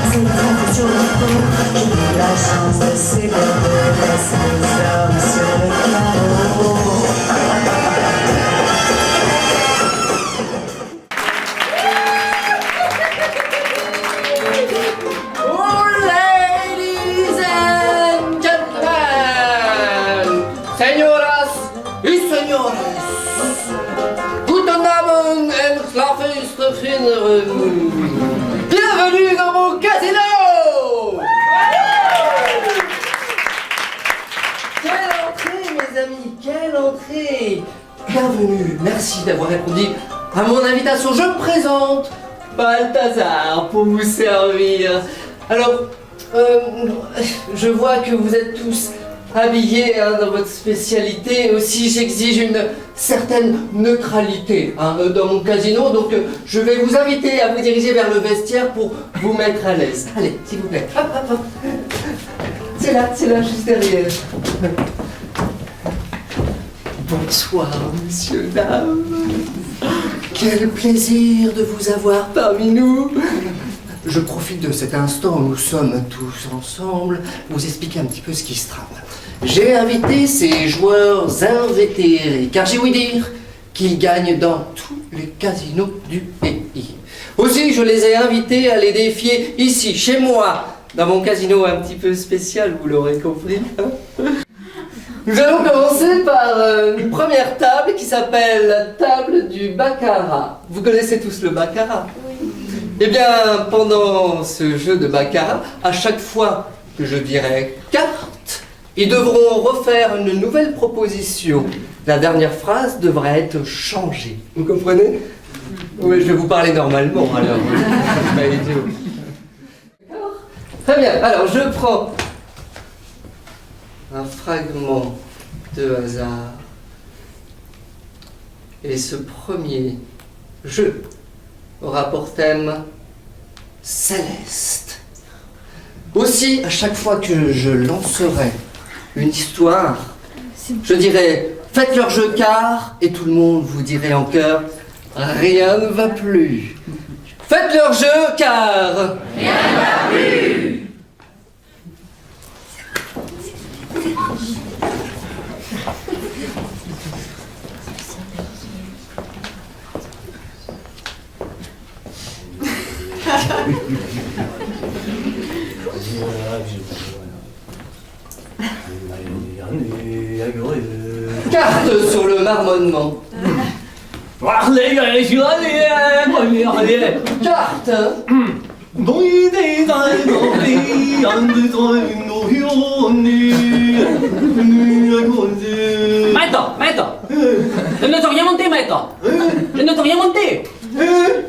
c'est très sur le coup. J'ai eu la chance de célébrer les hommes sur le carreau. Oh, ladies and gentlemen, señoras y señores, guten Abend and Schlafenstreffen. Bienvenue dans mon casino! Quelle entrée, mes amis, quelle entrée! Bienvenue, merci d'avoir répondu à mon invitation. Je me présente, Balthazar, pour vous servir. Alors, je vois que vous êtes tous habillés dans votre spécialité. Aussi, j'exige une certaine neutralité dans mon casino. Donc, je vais vous inviter à vous diriger vers le vestiaire pour vous mettre à l'aise. Allez, s'il vous plaît. Hop, hop, hop. C'est là, juste derrière. Bonsoir, messieurs, dames. Quel plaisir de vous avoir parmi nous. Je profite de cet instant où nous sommes tous ensemble pour vous expliquer un petit peu ce qui se trame. J'ai invité ces joueurs invétérés, car j'ai ouï dire qu'ils gagnent dans tous les casinos du pays. Aussi, je les ai invités à les défier ici, chez moi, dans mon casino un petit peu spécial, vous l'aurez compris. Nous allons commencer par une première table qui s'appelle la table du baccarat. Vous connaissez tous le baccarat? Oui. Eh bien, pendant ce jeu de baccarat, à chaque fois que je dirai carte, ils devront refaire une nouvelle proposition. La dernière phrase devrait être changée. Vous comprenez? Oui, je vais vous parler normalement, alors. Pas idiot. D'accord? Très bien, alors je prends un fragment de hasard. Et ce premier jeu aura pour thème Céleste. Aussi, à chaque fois que je lancerai une histoire, je dirai faites leur jeu car, et tout le monde vous dirait en chœur rien ne va plus. Faites leur jeu car rien ne va plus. Carte sur le marmonnement. Carte. Maître, je ne t'ai rien monté, maître. Je ne t'ai rien monté.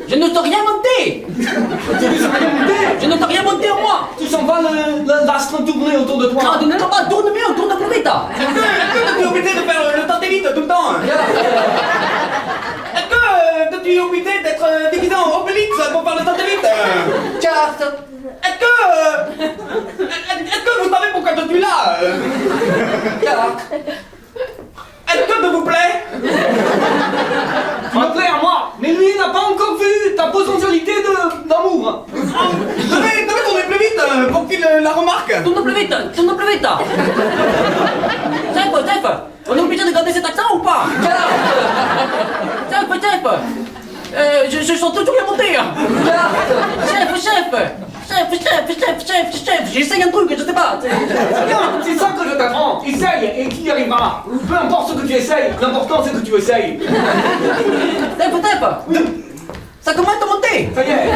Je ne t'ai rien monté. Je ne t'ai rien monté en moi. Tu sens pas l'astre tourner autour de toi? Ah, tu ne pas tourne mieux, tourne plus vite. Est-ce que tu es obligé de faire le tantélite tout le temps? Est-ce que tu es obligé d'être déguisé en Obélix pour faire le tantélite? Carte. Est-ce que vous savez pourquoi je suis là? Carte. Est-ce que ça vous plaît? Tu me plais à moi, mais lui n'a pas encore vu ta potentialité d'amour. Je vais tourner plus vite pour qu'il la remarque. Tourne plus vite, tourne plus vite. Chef, on est obligé de garder cet accent ou pas? Chef, je sens toujours rien monter. Chef, j'essaye un truc, je sais pas. Non, c'est ça que je t'apprends. Essaye et tu y arriveras. Peu importe ce que tu essayes, l'important c'est que tu essayes. Chef, ça commence à monter. Ça y est,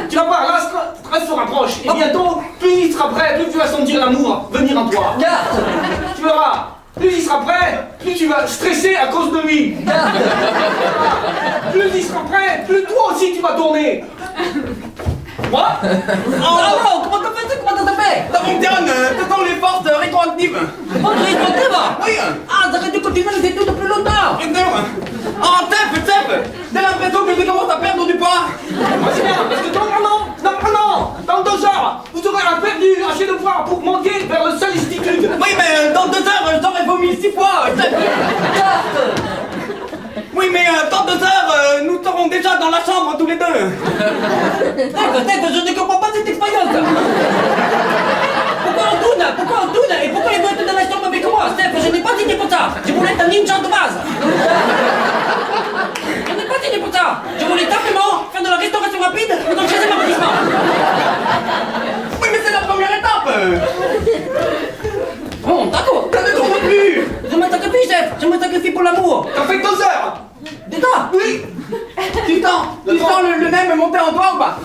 tu vas voir, l'astre se rapproche. Et bientôt, plus il sera prêt, plus tu vas sentir l'amour venir en toi. Carte. Tu verras, plus il sera prêt, plus tu vas stresser à cause de lui. Plus il sera prêt, plus toi aussi tu vas tourner. Quoi? Oh, comment t'as fait? Ça fonctionne, ce sont les forces rétroactives. Oui. Ah, t'aurais dû continuer les études plus longtemps. Oh, Tef, j'ai l'impression que je commence à perdre du poids. C'est bien, parce que normalement, dans 2 heures, vous aurez perdu assez de poids pour monter vers le seul institut. Oui, mais dans 2 heures, j'aurais vomi 6 fois. Oui, mais dans 2 heures, nous serons déjà dans la chambre tous les deux. Steph, je ne comprends pas cette expérience. Pourquoi on tourne? Et pourquoi il doit être dans la chambre avec moi? Steph, je n'ai pas signé pour ça. Je voulais être un ninja de base. Je n'ai pas signé pour ça. Je voulais simplement faire de la restauration rapide dans le 16e arrondissement. Oui, mais c'est la première étape. Bon, d'accord. Ça ne tourne plus. Je me sacrifie, Steph. Je me sacrifie pour l'amour. Ça fait 2 heures. Dis-toi. Oui. Tu sens le nez me monter en toi ou pas?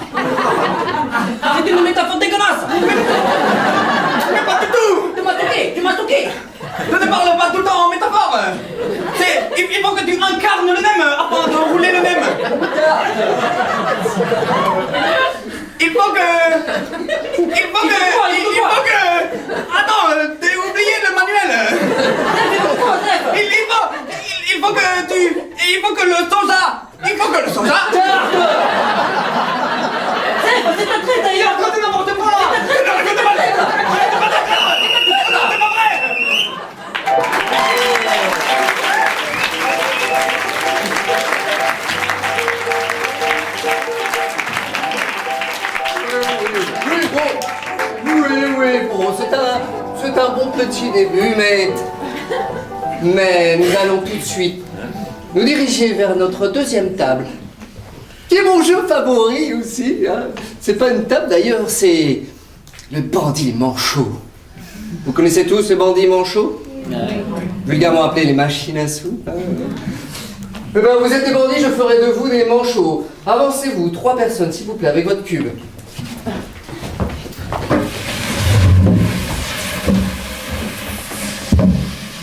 C'est une métaphore dégueulasse. Mais pas du tout. Tu m'as stocké. Je ne parle pas tout le temps en métaphore. Il faut que tu incarnes le nem afin de rouler le nem. Il faut que... Attends, t'as oublié le manuel. Il faut que le soja... C'est un trait Il d'ailleurs. raconte n'importe quoi. C'est pas vrai. Oui, bon, c'est un bon petit début, mais nous allons tout de suite nous diriger vers notre deuxième table, qui est mon jeu favori aussi, hein. C'est pas une table d'ailleurs, c'est le bandit manchot. Vous connaissez tous le bandit manchot? Vulgairement appelé les machines à sous. Hein. Eh ben, vous êtes des bandits, je ferai de vous des manchots. Avancez-vous, 3 personnes, s'il vous plaît, avec votre cube.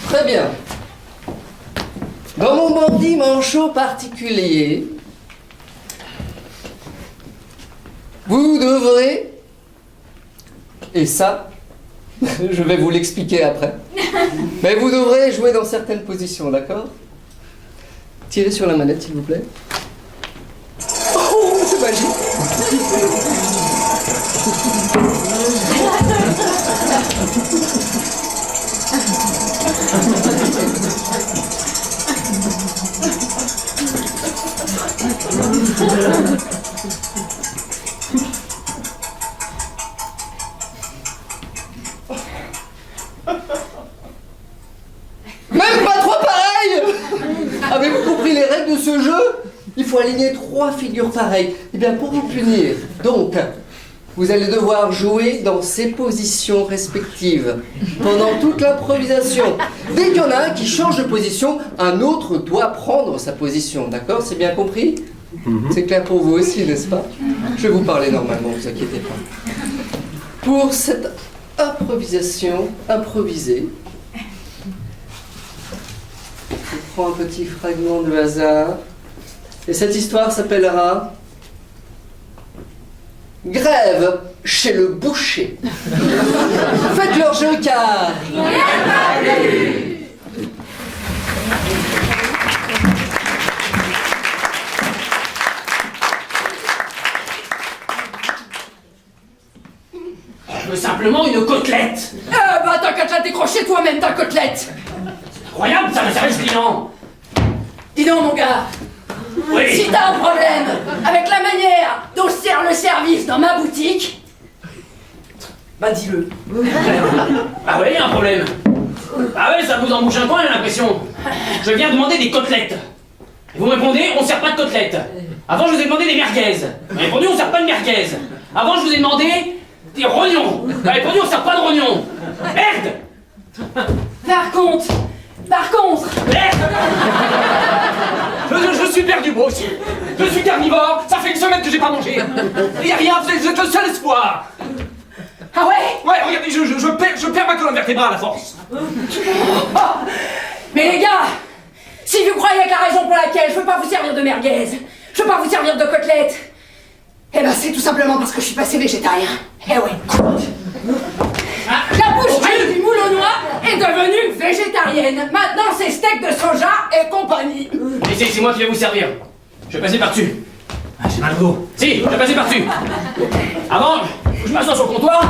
Très bien. Dans mon bandit manchot particulier, vous devrez, et ça, je vais vous l'expliquer après, mais vous devrez jouer dans certaines positions, d'accord? Tirez sur la manette, s'il vous plaît. Oh, c'est magique! Même pas 3 pareils! Avez-vous compris les règles de ce jeu? Il faut aligner 3 figures pareilles. Eh bien, pour vous punir, donc, vous allez devoir jouer dans ces positions respectives pendant toute l'improvisation. Dès qu'il y en a un qui change de position, un autre doit prendre sa position. D'accord? C'est bien compris? C'est clair pour vous aussi, n'est-ce pas? Je vais vous parler normalement, ne vous inquiétez pas. Pour cette improvisation improvisée, je prends un petit fragment de hasard. Et cette histoire s'appellera Grève chez le boucher. Faites leur jeu car... Je veux simplement une côtelette. Bah t'as qu'à te la décrocher toi-même ta côtelette. Incroyable ça, le service client. Dis donc mon gars, Oui. si t'as un problème avec la manière dont je sers le service dans ma boutique, bah dis-le. Ah ouais, il y a un problème. Ah ouais, ça vous embouche un coin, j'ai l'impression. Je viens demander des côtelettes. Et vous me répondez, on sert pas de côtelettes. Avant, je vous ai demandé des merguez. Vous m'avez répondu, on sert pas de merguez. Avant, je vous ai demandé des rognons. Vous m'avez répondu, on sert pas de rognons. Merde. Par contre, Merde. Je suis perdu moi aussi. Je suis carnivore, ça fait 1 semaine que j'ai pas mangé. Il y a rien, vous êtes le seul espoir. ah ouais. Ouais, regardez, je perds ma colonne vertébrale à la force. Mais les gars, si vous croyez que la raison pour laquelle je peux pas vous servir de merguez, je peux pas vous servir de côtelettes, eh ben c'est tout simplement parce que je suis passé végétarien. Eh ouais. La boucherie du Moulonnois est devenue végétarienne. Maintenant c'est steak de soja et compagnie. Ici, c'est moi qui vais vous servir. Je vais passer par-dessus. Ah, j'ai mal au dos. Si, je vais passer par-dessus. Avant, je m'assois sur le comptoir.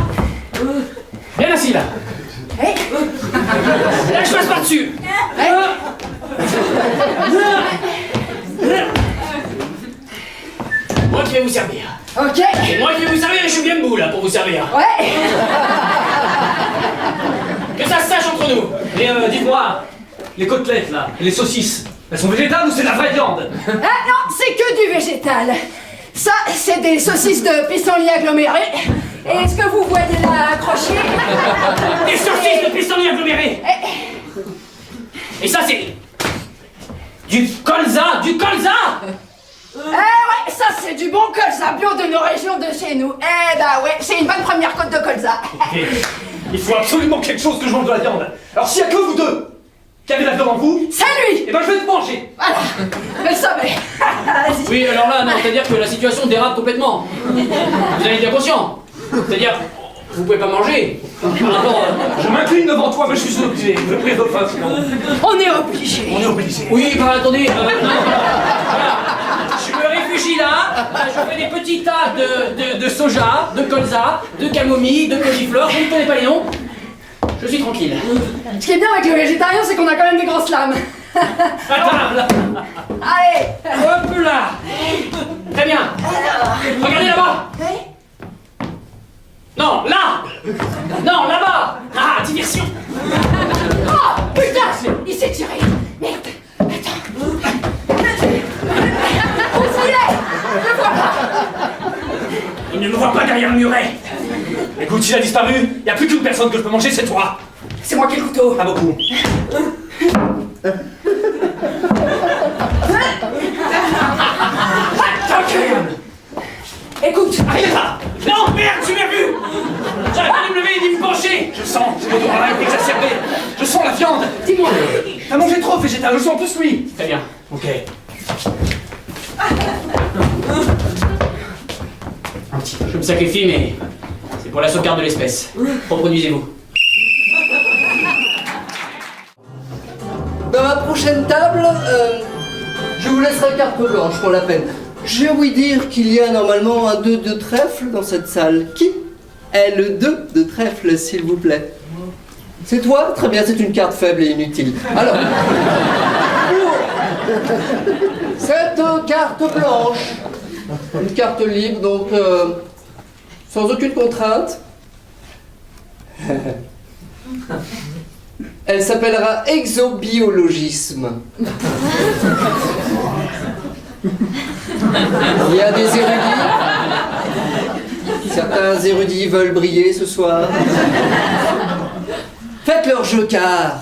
Bien assis là. Eh Et là, je passe par-dessus. Moi qui vais vous servir. Ok. C'est moi qui vais vous servir et je suis bien debout là pour vous servir. Ouais. Que ça se sache entre nous. Et dites-moi, les côtelettes là, et les saucisses, elles sont végétales ou c'est de la vraie viande? Ah non, c'est que du végétal. Ça, c'est des saucisses de pissenlit agglomérées. Et ce que vous voyez là accroché... Des saucisses de pissenlit agglomérées. Et ça c'est... Du colza. Ouais, ça c'est du bon colza bio de nos régions de chez nous. Eh bah ouais, c'est une bonne première côte de colza. Et il faut absolument quelque chose que je mange de la viande. Alors s'il y a que vous deux qui avez la viande en vous, C'est lui. eh ben je vais te manger. Voilà, je le savais. Vas-y. Oui, alors là, non, c'est-à-dire que la situation dérape complètement. Vous avez bien conscient. C'est-à-dire, vous pouvez pas manger. Par rapport, Je m'incline devant toi, mais je suis obligé. Je prie de faim, sinon. On est obligé. On est obligé. Oui, bah attendez, non, voilà. Je me réfugie là, je fais des petits tas de soja, de colza, de camomille, de cauliflore, vous ne connaissez pas les noms. Je suis tranquille. Ce qui est bien avec le végétarien, c'est qu'on a quand même des grosses lames. Attends, là. Allez. Hop là. Très bien. Regardez là-bas. Non, là. Non, là-bas. Ah, diversion. Oh, putain, il s'est tiré. Merde. Attends. Où est-ce qu'il est? Je le vois pas. Il ne me voit pas derrière le muret. Écoute, s'il a disparu, il n'y a plus qu'une personne que je peux manger, c'est toi. C'est moi qui ai le couteau. Pas beaucoup. Écoute. Arrive là. Non, merde, tu m'as vu. J'arrive pas à me lever et d'y me pencher. Je sens, j'ai le droit est exacerbé. Je sens la viande. Dis-moi. T'as mangé trop de végétal, je sens plus lui. Très bien, ok. Je me sacrifie, mais c'est pour la sauvegarde de l'espèce. Reproduisez-vous. Dans ma prochaine table, je vous laisserai carte blanche pour la peine. J'ai ouï dire qu'il y a normalement un 2 de trèfle dans cette salle. Qui est le 2 de trèfle, s'il vous plaît? C'est toi? Très bien, c'est une carte faible et inutile. Alors, pour cette carte blanche, une carte libre, donc sans aucune contrainte. Elle s'appellera exobiologisme. Il y a des érudits. Certains érudits veulent briller ce soir. Faites leur jeu car.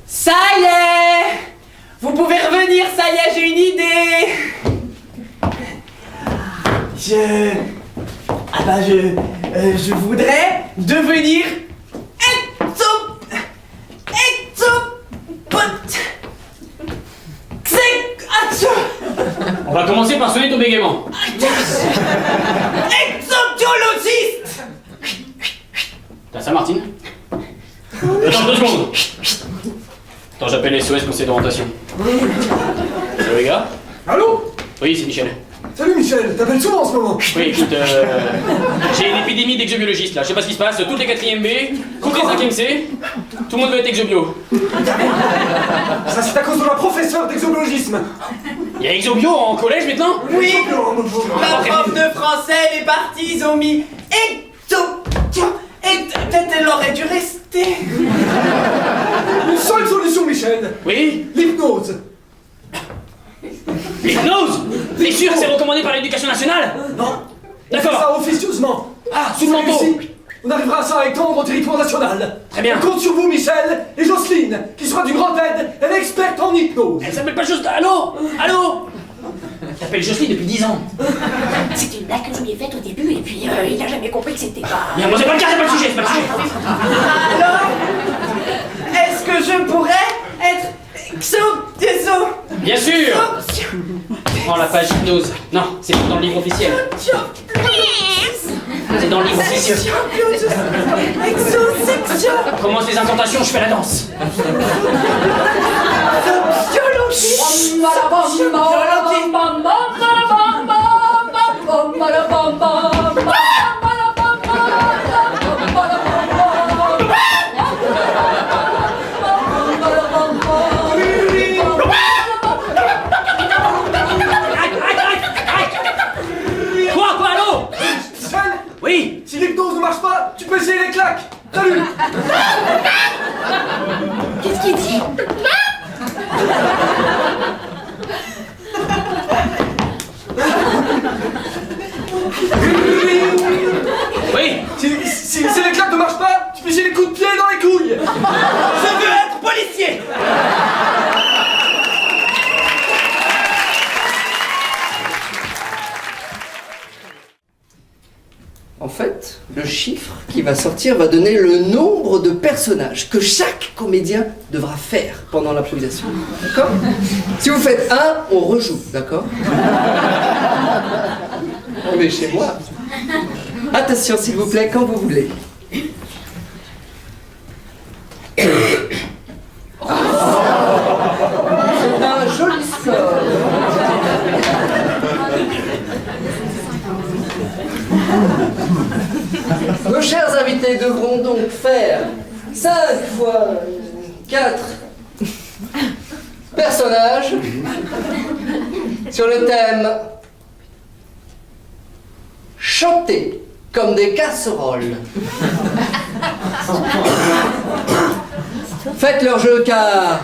Ça y est! Vous pouvez revenir, ça y est, j'ai une idée! Je voudrais devenir On va commencer par sonner ton bégaiement. exobiologiste! T'as ça, Martine? Attends 2 secondes. Attends, j'appelle SOS conseil d'orientation. Salut les gars? Allô? Oui, c'est Michel. Salut Michel, t'appelles souvent en ce moment? Oui, écoute, j'ai une épidémie d'exobiologistes là. Je sais pas ce qui se passe. Toutes les 4e B, toutes les 5e C, tout le monde veut être exobio. Ça c'est à cause de ma professeure d'exobiologisme. Il y a exobio en collège maintenant? Oui! Oh, mon pauvre. La prof de français, elle est partie, ils ont mis et peut-être elle aurait dû rester. Une seule solution Michel, Oui? l'hypnose. L'hypnose? T'es sûr que c'est recommandé par l'éducation nationale? Non. On fait D'accord. ça officieusement. Ah, sous le C'est manteau. réussi. On arrivera à ça étendre au territoire national. Très bien. On compte sur vous Michel et Jocelyne, qui sera d'une grande aide. Elle est experte en hypnose. Elle s'appelle pas Jocelyne. Allô? Allô? Elle s'appelle Jocelyne depuis 10 ans. C'est une blague que je lui ai faite au début et puis il a jamais compris que c'était pas... Bien, bon, c'est pas le cas, c'est pas le sujet, c'est pas le sujet. Alors, est-ce que je pourrais être Bien sûr. Prends la page hypnose. Non, c'est pas dans le livre officiel. C'est dans le livre officieux. Exosection. Commence les incantations, je fais la danse. Quoi, allô? Sven, Oui. si l'hypnose ne marche pas, tu peux essayer les claques. Salut. Qu'est-ce qu'il dit? Oui. Si les claques ne marchent pas, tu peux essayer les coups de pied dans les couilles. Je veux être policier. En fait, le chiffre qui va sortir va donner le nombre de personnages que chaque comédien devra faire pendant l'improvisation. D'accord? Si vous faites 1, on rejoue, d'accord? On est chez moi. Attention, s'il vous plaît, quand vous voulez. C'est un joli score. Nos chers invités devront donc faire 5 fois 4 personnages sur le thème chanter comme des casseroles. Faites leur jeu car...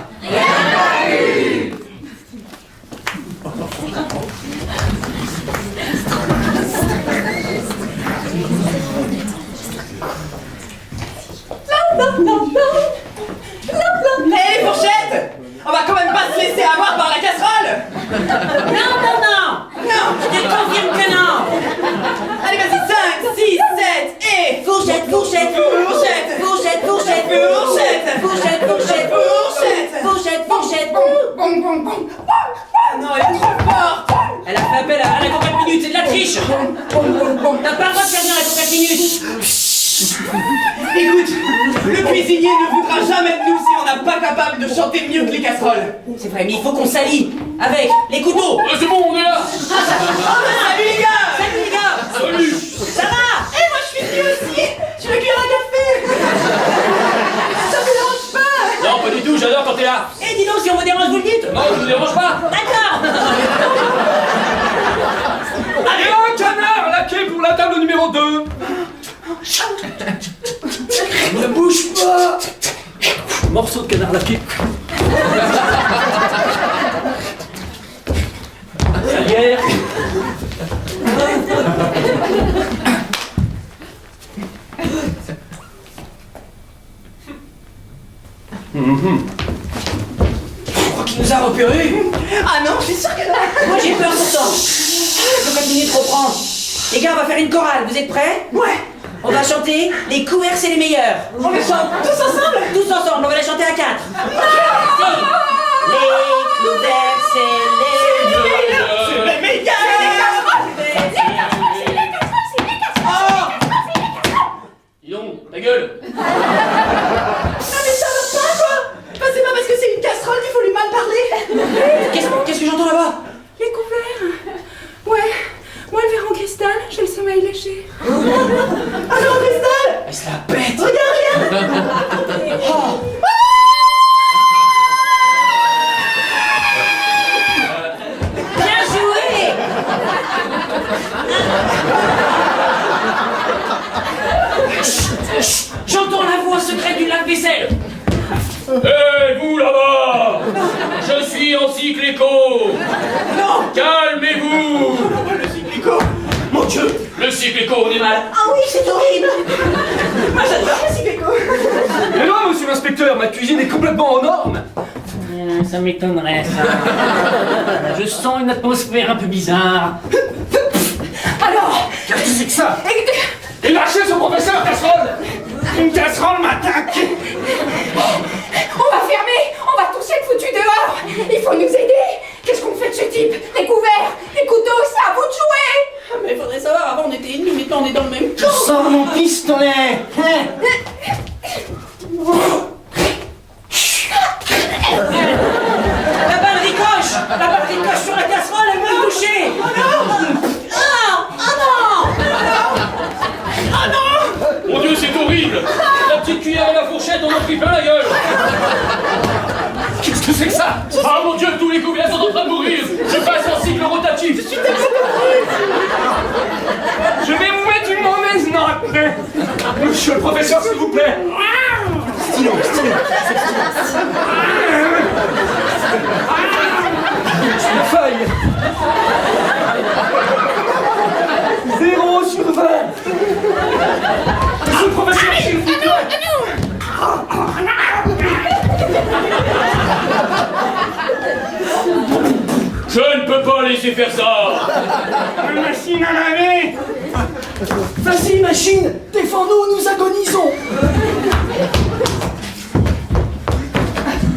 Hé, les fourchettes! On va quand même pas se laisser avoir par la casserole! Non. Je te confirme que non. Allez, vas-y, 5, 6, 7, et... Fourchette, fourchette, Fourchette! fourchette, fourchette, Fourchette! fourchette, fourchette, Fourchette! fourchette, fourchette. Non, elle est trop forte! Elle a fait appel à la cocotte minute, c'est de la triche. T'as pas le droit de faire bien la cocotte minute. Écoute, le cuisinier ne voudra jamais de nous si on n'est pas capable de chanter mieux que les casseroles. C'est vrai, mais il faut qu'on s'allie avec les couteaux. C'est bon, on est là. Salut les gars! Salut les gars. Salut. Ça va? Et moi je suis venue aussi! Je veux cuire un café! Ça vous dérange pas? Non, pas du tout, j'adore quand t'es là. Eh, dis donc, si on vous dérange, vous le dites. Non, je vous dérange pas. D'accord. Et un canard laqué pour la table numéro 2. Ne bouge pas. Morceau de canard laqué. Salière. Je crois qu'il nous a repérés. Ah non, je suis sûre que non! Moi j'ai peur pourtant. La cocotte minute reprend. Les gars, on va faire une chorale, vous êtes prêts? Ouais! On va chanter les couverts c'est les meilleurs. On les chante tous ensemble? Tous ensemble, on va les chanter à 4. Si. Les couverts c'est les meilleurs. C'est les meilleurs! Dis donc, ta gueule. Ah mais ça va pas quoi! Bah c'est pas parce que c'est une casserole qu'il faut lui mal parler! Qu'est-ce que j'entends là-bas? Les couverts. Ouais. Moi, le verre en cristal, j'ai le sommeil léger. Ah non, Cristal! Elle se la pète. Regarde! Bien joué. J'entends la voix secrète du lave-vaisselle. Hé, vous là-bas. Je suis en cycle écho. Non! Calmez-vous. Le cyclico! Mon Dieu! Le cycle écho, on est mal. Ah oui, c'est horrible! Moi j'adore le cyclico! Mais non, monsieur l'inspecteur, ma cuisine est complètement en norme. Ça m'étonnerait, ça. Je sens une atmosphère un peu bizarre. Alors, Qu'est-ce que c'est que ça? Et lâchez ce professeur, casserole. Une casserole m'attaque. on va fermer. On va tous être foutus dehors. Il faut nous aider. Qu'est-ce qu'on fait de ce type? Des couverts, des couteaux, c'est à vous de jouer. Mais faudrait savoir, avant on était ennemis, maintenant on est dans le même camp! Sors mon pistolet. La balle ricoche! La balle ricoche sur la casserole, elle va me toucher! Mon Dieu, c'est horrible! La petite cuillère et la fourchette, on en pris plein la gueule! Qu'est-ce que c'est que ça? Ah mon Dieu, tous les couverts sont en train de mourir! Je passe en cycle rotatif! Je vais vous mettre une mauvaise note! Monsieur le professeur, s'il vous plaît! Stylo. La feuille. 0 sur 20. Monsieur le professeur, s'il vous plaît! Je ne peux pas laisser faire ça! La machine à laver! Vas-y, machine, défends-nous, nous agonisons.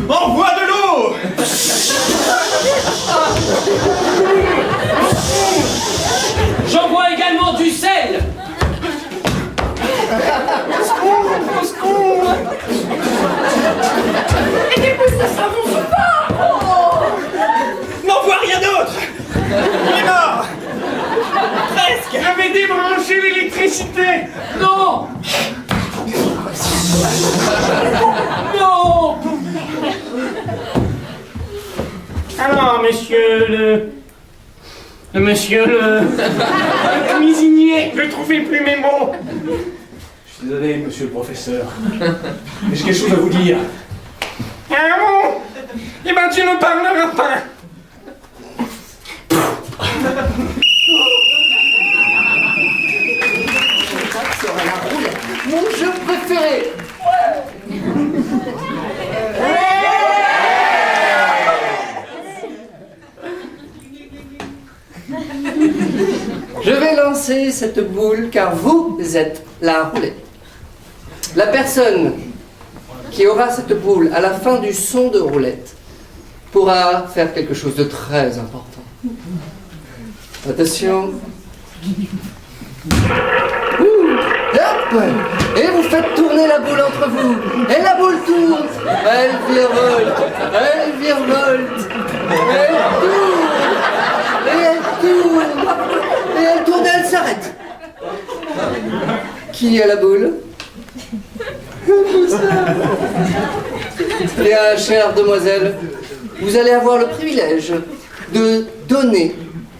Envoie de l'eau! J'envoie également du sel! Et des pouces de savon sous pas. N'envoie rien d'autre! Il est mort! Presque! J'avais débranché l'électricité! Non! Non! Alors, monsieur monsieur le cuisinier, je trouvais plus mes mots. Je suis désolé, monsieur le professeur. Mais j'ai quelque chose à vous dire. Ah bon? Eh ben, tu ne parleras pas. Mon jeu préféré. Je vais lancer cette boule car vous êtes la roulette. La personne qui aura cette boule à la fin du son de roulette pourra faire quelque chose de très important. Attention. Hop! Et vous faites tourner la boule entre vous. Et la boule tourne. Elle virevolte. Elle virevolte. Elle tourne. Et elle tourne. Et elle tourne et elle s'arrête. Qui a la boule? Bien, chère demoiselle, vous allez avoir le privilège de donner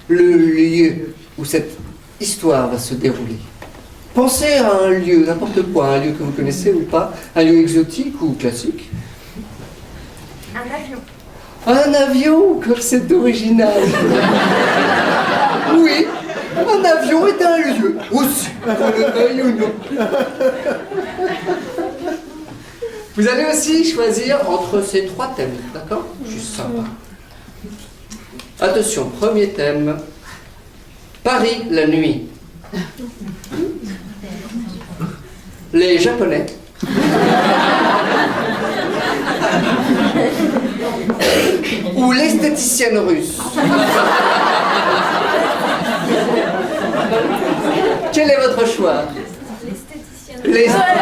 le lieu où cette histoire va se dérouler. Pensez à un lieu, n'importe quoi, un lieu que vous connaissez ou pas, un lieu exotique ou classique. Un avion. Un avion, comme c'est original. Oui, un avion est un lieu, aussi, qu'on le veuille ou non. Vous allez aussi choisir entre ces 3 thèmes, d'accord? Juste sympa. Attention, premier thème. Paris la nuit. Les Japonais. Ou l'esthéticienne russe. Quel est votre choix? L'esthéticienne.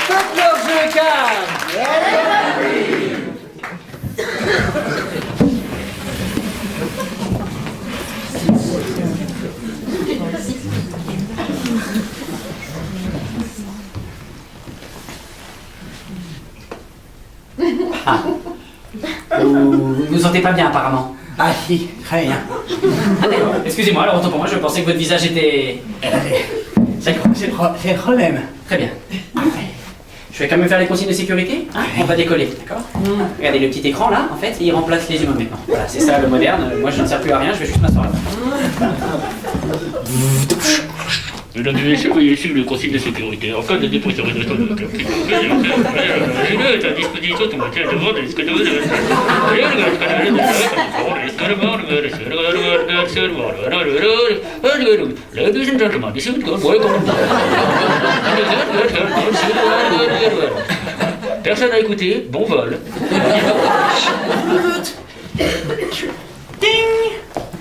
Faites leur jeu calme. Ah. Vous vous sentez pas bien apparemment. Ah si, très bien. Ah d'accord, excusez-moi, alors autant pour moi, je pensais que votre visage était... D'accord, C'est le problème. très bien. Je vais quand même faire les consignes de sécurité. Hein, on va décoller, d'accord? Regardez le petit écran là, en fait, il remplace les humains maintenant. Voilà, c'est ça le moderne. Moi je n'en sers plus à rien, je vais juste m'asseoir là. Mesdames et messieurs, veuillez suivre le consigne de sécurité. En cas de dépressurisation de votre activité, est à disposition du moteur de vente risque Ladies and gentlemen, this is welcome. Personne à écouter, bon vol.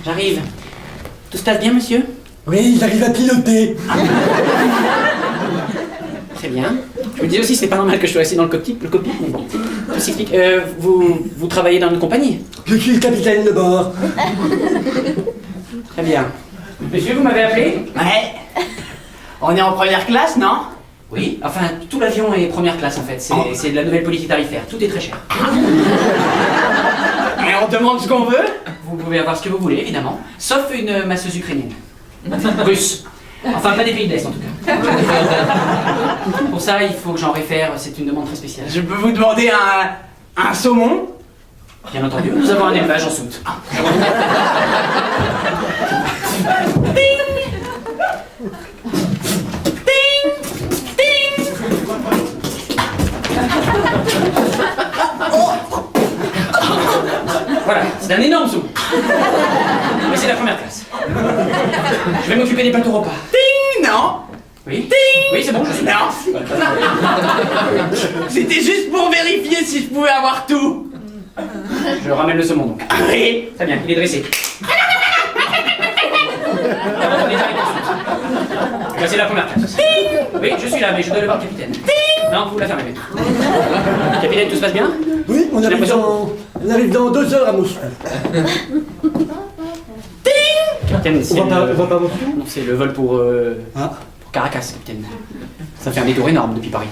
J'arrive. Tout se passe bien, monsieur? Oui, j'arrive à piloter. Très bien. Je me disais aussi, c'est pas normal que je sois assis dans le cockpit, mais bon, tout s'explique. Vous travaillez dans une compagnie? Je suis le capitaine de bord. Très bien. Monsieur, vous m'avez appelé? Ouais. On est en première classe, non? Oui, enfin, tout l'avion est première classe en fait. C'est de la nouvelle politique tarifaire. Tout est très cher. Et on demande ce qu'on veut? Vous pouvez avoir ce que vous voulez, évidemment. Sauf une masseuse ukrainienne. Russe. Enfin, pas des pays de l'Est en tout cas. Pour ça, il faut que j'en réfère. C'est une demande très spéciale. Je peux vous demander un saumon? Bien entendu, nous avons un élevage en soute. Voilà, c'est un énorme saumon. Mais c'est la première classe. Je vais m'occuper des plateaux repas. Ding! Non! Oui? Ding! Oui, c'est bon, je suis Non! C'était juste pour vérifier si je pouvais avoir tout. Je ramène le saumon donc. Oui! Très bien, il est dressé. C'est la première classe. Oui, je suis là, mais je dois le voir, capitaine. Non, vous la fermez. Capitaine, tout se passe bien? Oui, on arrive dans 2 heures à Moscou. Capitaine, c'est On va pas à Moscou? Non, c'est le vol pour Caracas, capitaine. Ça fait un détour énorme depuis Paris.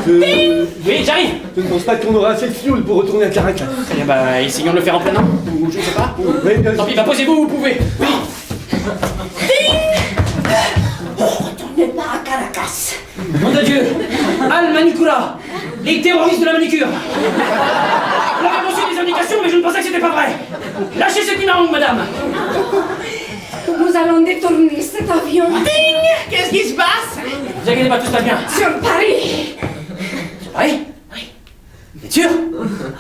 Oui, j'arrive! Je ne pense pas qu'on aura assez de fuel pour retourner à Caracas. Très bien, bah essayons de le faire en plein an. Ou je sais pas. Oui, bien Tant pis, bah posez-vous, vous pouvez. Oui. Retournez pas à Caracas. Nom de Dieu! Al-Manicura! Les terroristes de la manicure! On avait reçu des indications, mais je ne pensais que c'était pas vrai! Lâchez cette numéro, madame! Nous allons détourner cet avion. Ding! Qu'est-ce qui se passe? Vous inquiétez pas, tout se passe bien. Sur Paris. Paris? Oui. Vous êtes sûr?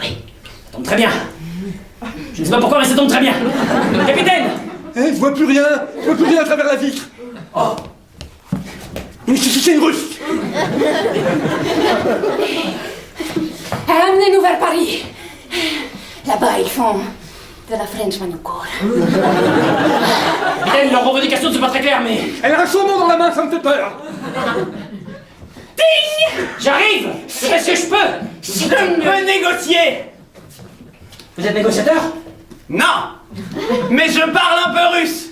Oui. Ça tombe très bien. Je ne sais pas pourquoi, mais ça tombe très bien. Capitaine! Je vois plus rien. Je vois plus rien à travers la vitre. Oh! C'est une russe. Amenez-nous vers Paris. Là-bas, ils font de la French manicure. Capitaine, leurs revendications ne sont pas très claires, mais... Elle a un saumon dans la main, ça me fait peur. Ding! J'arrive! Je fais ce que je peux! Je peux négocier! Vous êtes négociateur? Non! Mais je parle un peu russe!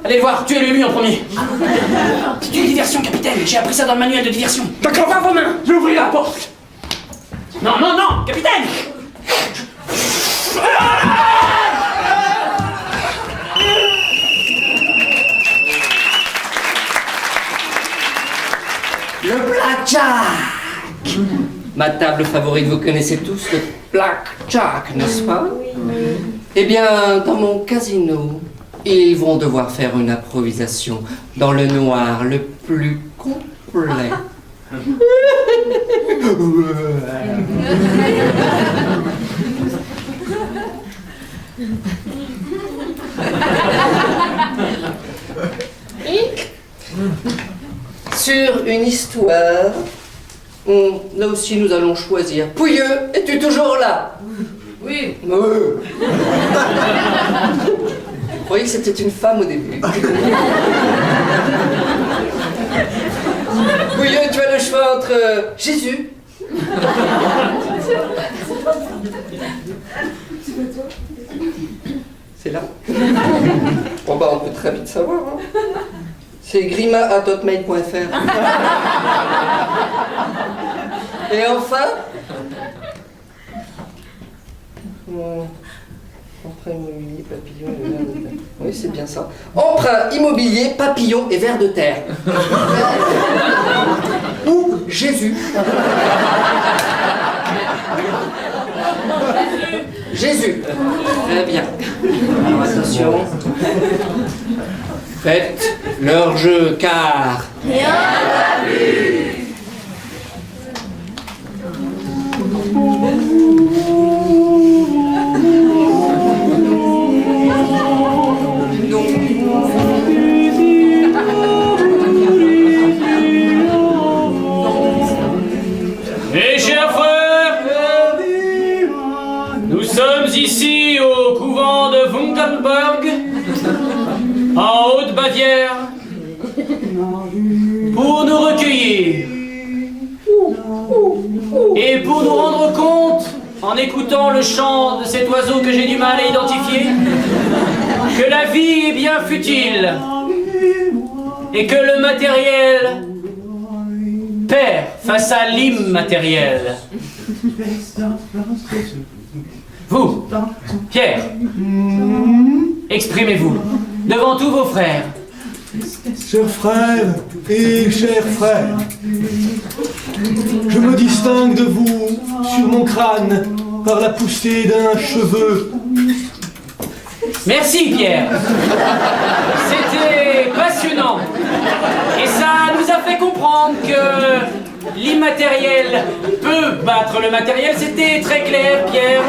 Allez le voir, tuez-le lui en premier. C'est une diversion, capitaine. J'ai appris ça dans le manuel de diversion. D'accord. Pas vos mains. Je vais ouvrir la porte. Non, non, non, capitaine! Le blackjack! Ma table favorite, vous connaissez tous le blackjack, n'est-ce pas? Eh bien, dans mon casino, ils vont devoir faire une improvisation dans le noir le plus complet. Sur une histoire, là aussi nous allons choisir. Pouilleux, es-tu toujours là? Oui. Vous croyez que c'était une femme au début? Pouilleux, tu as le choix entre Jésus. C'est là? Bon bah on peut très vite savoir. Hein. C'est grima@hotmail.fr. Et enfin, emprunt immobilier, papillon et verre de terre. Oui, c'est bien ça. Emprunt immobilier, papillon et verre de terre. Ou Jésus. Jésus. Très bien. Alors attention. Faites leur jeu car. Mes chers frères, nous sommes ici au couvent de Funka Charlottenburg, en Haute-Bavière, pour nous recueillir et pour nous rendre compte, en écoutant le chant de cet oiseau que j'ai du mal à identifier, que la vie est bien futile et que le matériel perd face à l'immatériel. Vous, Pierre, exprimez-vous devant tous vos frères. Chers frères et chers frères, je me distingue de vous sur mon crâne par la poussée d'un cheveu. Merci Pierre. C'était passionnant. Et ça nous a fait comprendre que l'immatériel peut battre le matériel. C'était très clair Pierre.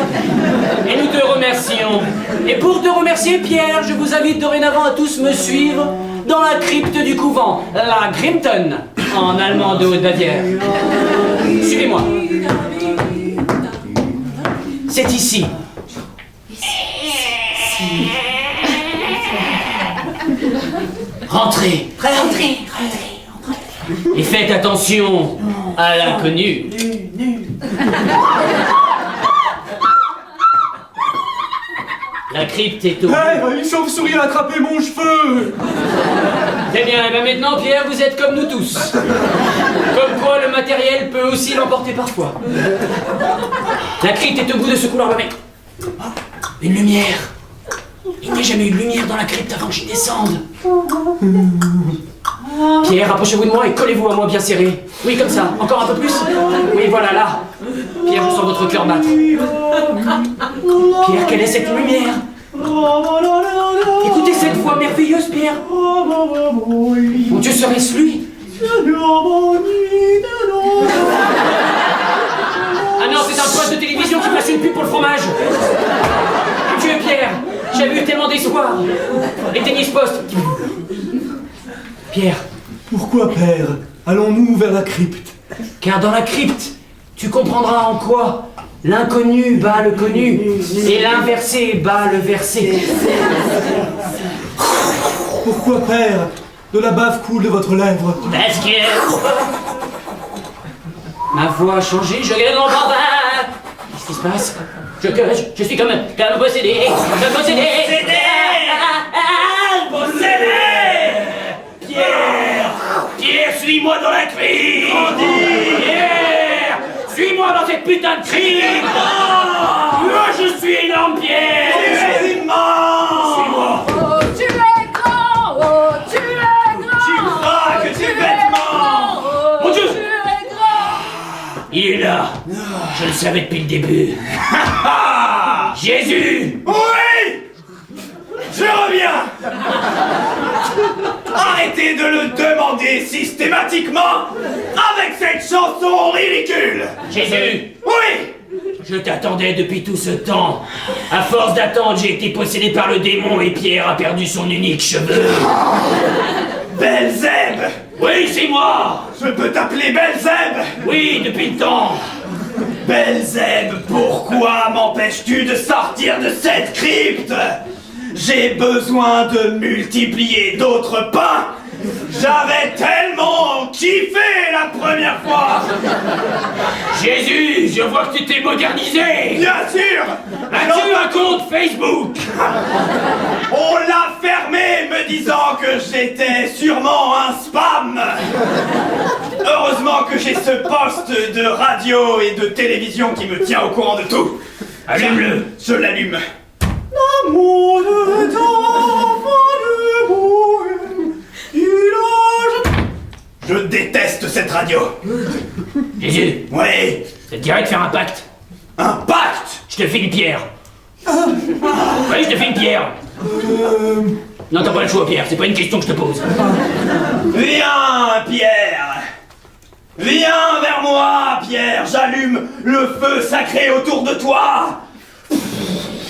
Et nous te remercions. Et pour te remercier Pierre, je vous invite dorénavant à tous me suivre dans la crypte du couvent, la Grimton, en allemand de Haute-Bavière. Suivez-moi. C'est ici. Rentrez. Rentrez. Et faites attention à l'inconnu. La crypte est au bout. Hey, une chauve-souris a attrapé mon cheveu. Très bien, et bien maintenant, Pierre, vous êtes comme nous tous. Comme quoi, le matériel peut aussi l'emporter parfois. La crypte est au bout de ce couloir, mais... Une lumière. Il n'y a jamais eu de lumière dans la crypte avant que j'y descende. Pierre, approchez-vous de moi et collez-vous à moi bien serré. Oui, comme ça. Encore un peu plus. Oui, voilà, là. Pierre, je sens votre cœur battre. Pierre, quelle est cette lumière? Écoutez cette voix merveilleuse, Pierre. Mon Dieu, serait-ce lui? Ah non, c'est un poste de télévision qui passe une pub pour le fromage. Mon Dieu, Pierre, j'avais eu tellement d'espoir. Éteignez ce poste. Pierre. Pourquoi, père, allons-nous vers la crypte? Car dans la crypte, tu comprendras en quoi l'inconnu bat le connu et l'inversé bat le versé. Pourquoi, père, de la bave coule de votre lèvre? Parce que... Ma voix a changé, je gagne mon bambin. Qu'est-ce qui se passe? Je suis comme possédé. Possédé. Possédé. Pierre, suis-moi dans la crypte. Pierre, suis-moi dans cette putain de crypte. Moi, je suis énorme, Pierre. Tu es immense. Suis-moi. Oh, tu es grand. Oh, tu es grand. Tu craques tes vêtements. Oh, Mon Dieu. tu es grand. Il est là. Je le savais depuis le début. Jésus. Oui! Je reviens! Arrêtez de le demander systématiquement avec cette chanson ridicule! Jésus. Oui! Je t'attendais depuis tout ce temps. À force d'attendre, j'ai été possédé par le démon et Pierre a perdu son unique cheveu. Belzèbe! Oui, c'est moi. Je peux t'appeler Belzèbe? Oui, depuis le temps. Belzèbe, pourquoi m'empêches-tu de sortir de cette crypte? J'ai besoin de multiplier d'autres pains. J'avais tellement kiffé la première fois. Jésus, je vois que tu t'es modernisé. Bien sûr. As-tu un compte Facebook? On l'a fermé me disant que j'étais sûrement un spam. Heureusement que j'ai ce poste de radio et de télévision qui me tient au courant de tout. Allume-le. Je l'allume. Je déteste cette radio. Jésus, Oui. ça te dirait de faire un pacte? Un pacte. Je te file une pierre. Oui, je te file une pierre. Non, t'as pas le choix, Pierre, c'est pas une question que je te pose. Viens, Pierre. Viens vers moi, Pierre. J'allume le feu sacré autour de toi.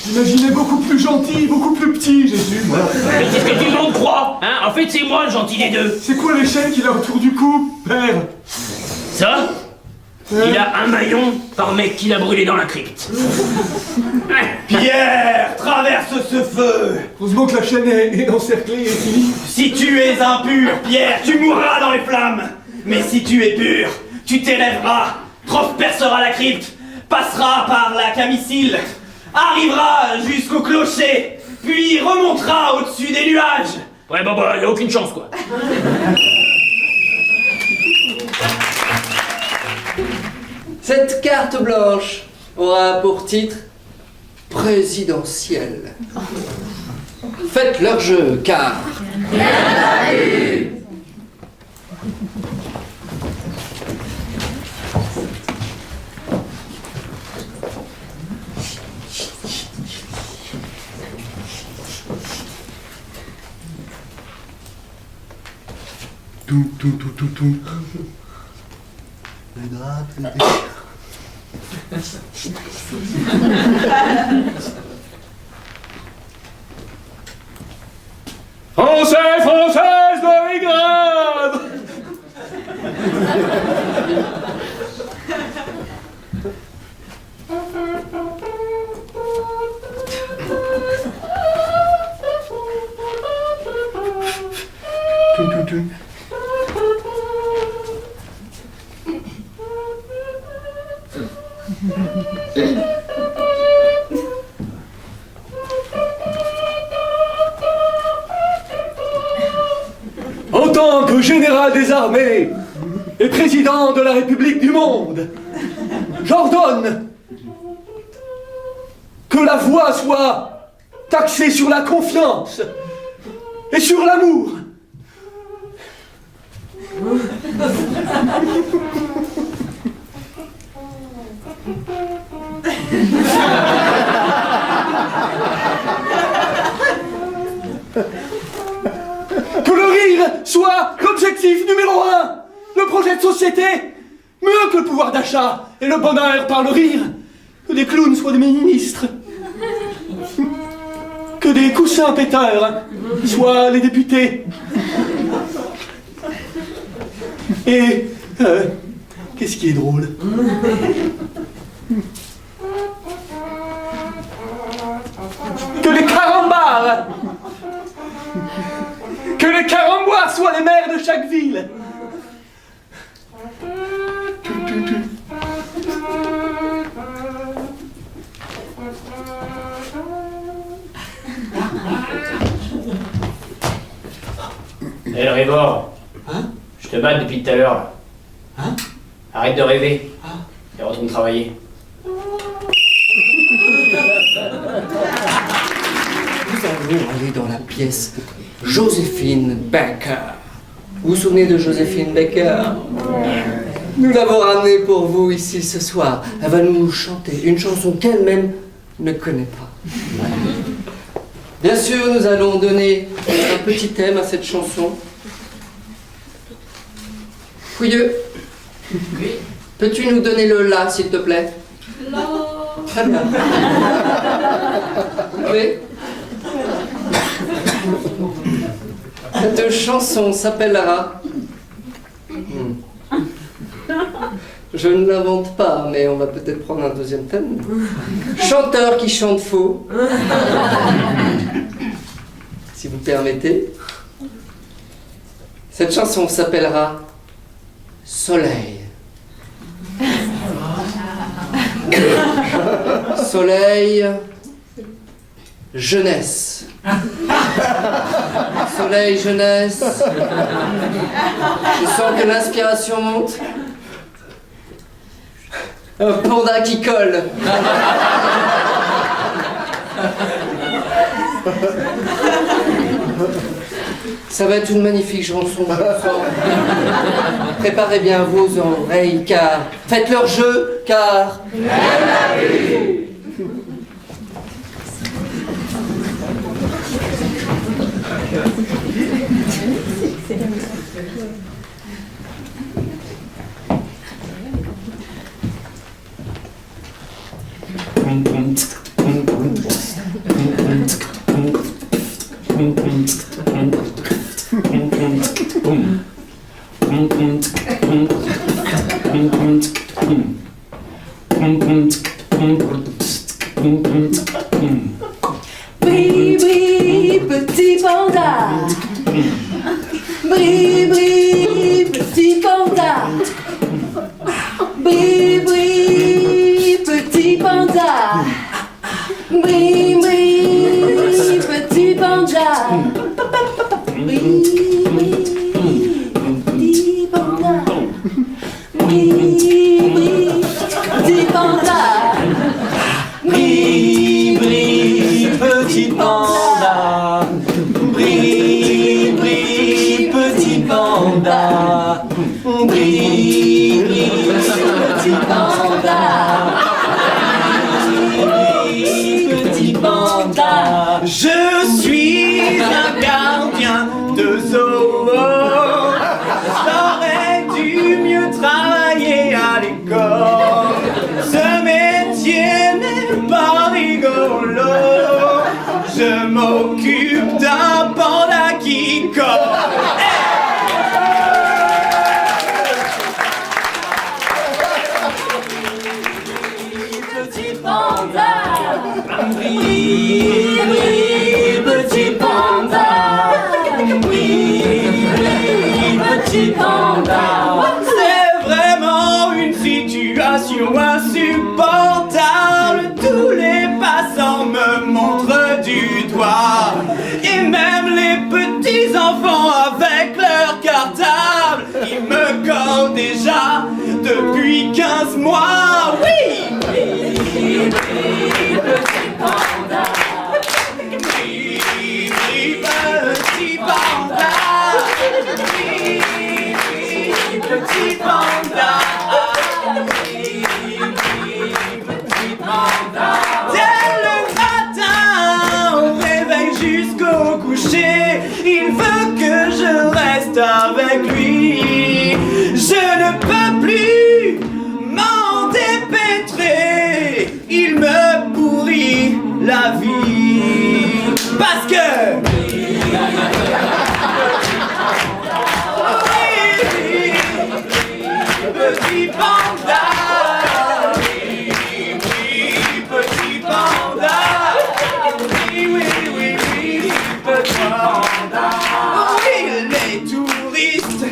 J'imaginais beaucoup plus gentil, beaucoup plus petit, Jésus, moi. Mais qu'est-ce que tout le monde croit? Hein? En fait, c'est moi le gentil des deux. C'est quoi l'échelle qu'il a autour du cou, père? Ça? Il a un maillon par mec qu'il a brûlé dans la crypte. Pierre, traverse ce feu. Heureusement que la chaîne est encerclée et finie. Si tu es impur, Pierre, tu mourras dans les flammes. Mais si tu es pur, tu t'élèveras, transperceras la crypte, passeras par la camicile, arriveras jusqu'au clocher, puis remontera au-dessus des nuages. Ouais, bah, y a aucune chance, quoi. Cette carte blanche aura pour titre présidentielle. Faites leur jeu, car... Tout. Le drap, le Français, Française de Belgrade! Tout. En tant que général des armées et président de la République du monde, j'ordonne que la voix soit taxée sur la confiance et sur l'amour. Que le rire soit l'objectif numéro 1, le projet de société, mieux que le pouvoir d'achat et le bonheur par le rire. Que des clowns soient des ministres, que des coussins péteurs soient les députés. Et qu'est-ce qui est drôle? Que les carambars, que les caramboirs soient les maires de chaque ville. Hé, le Révor. Je te bats depuis tout à l'heure, là. Arrête de rêver. Et retourne travailler. Nous allons aller dans la pièce Joséphine Baker. Vous vous souvenez de Joséphine Baker? Nous l'avons ramenée pour vous ici ce soir. Elle va nous chanter une chanson qu'elle-même ne connaît pas. Bien sûr, nous allons donner un petit thème à cette chanson. Fouilleux, peux-tu nous donner le La, s'il te plaît? La. Très bien. Oui. Cette chanson s'appellera... Je ne l'invente pas, mais on va peut-être prendre un deuxième thème. Chanteur qui chante faux. Si vous permettez. Cette chanson s'appellera Soleil. Soleil, jeunesse. Soleil, jeunesse. Je sens que l'inspiration monte. Un panda qui colle. Ça va être une magnifique chanson. Préparez bien vos oreilles, car faites leur jeu, car... Bri, bri, petit panda. Bri, bri, petit panda. Bri, bri, petit panda. Bri, bri, petit panda. Bri, bri, petit panda. Bri, bri, petit panda. Bri, bri, petit panda. Bri, bri, petit panda. Bri, bri, petit panda. Bri, petit panda. Je suis un gardien de zoo. J'aurais dû mieux travailler à l'école. Ce métier n'est pas rigolo. Je m'occupe d'un panda qui colle. Petit panda. Bri, bri, petit panda. Bri, bri, petit panda. C'est vraiment une situation insupportable. Tous les passants me montrent du doigt. Et même les petits enfants avec leur cartable. Ils me collent déjà depuis 15 mois. Oui! Bri, bri, petit panda. Bri, bri, petit panda. Bri, bri, petit panda. Bri, bri, petit panda. Dès le matin, au réveil jusqu'au coucher, il veut que je reste avec lui. Je ne peux plus m'en dépêtrer. Il me pourrit la vie. Parce que petit panda. Oui, petit panda. Oui, petit panda. Oui, les touristes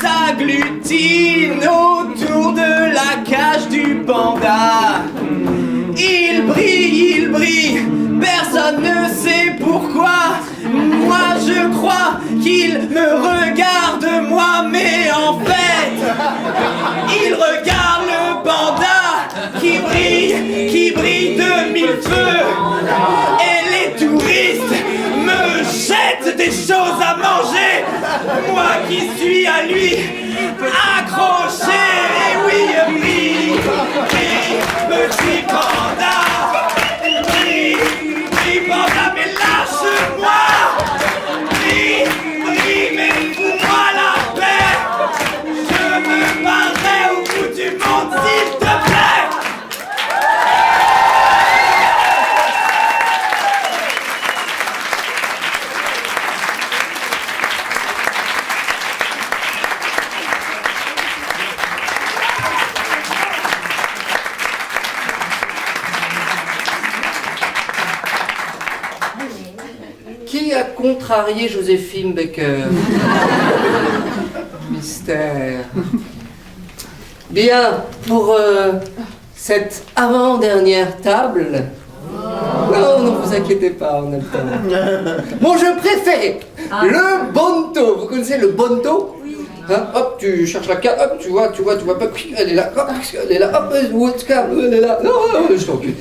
s'agglutinent autour de la cage du panda. Il brille, personne ne sait pourquoi. Moi je crois qu'il me regarde moi, mais en fait, il regarde le panda qui brille de mille feux. Et les touristes me jettent des choses à manger, moi qui suis à lui accroché. Et oui, brille, petit panda. Brille, panda, mais lâche-moi. Brille, mais fous-moi la paix. Je me barrerai au bout du monde, s'il te plaît. Qui a contrarié Joséphine Baker? Mystère. Bien, pour cette avant-dernière table. Non, ne vous inquiétez pas, on a le temps. Mon jeu préféré, le bonto. Vous connaissez le bonto? Hein, hop, tu cherches la carte, hop, tu vois pas, elle est là, hop, elle est là, hop, elle est là, non, je t'encule.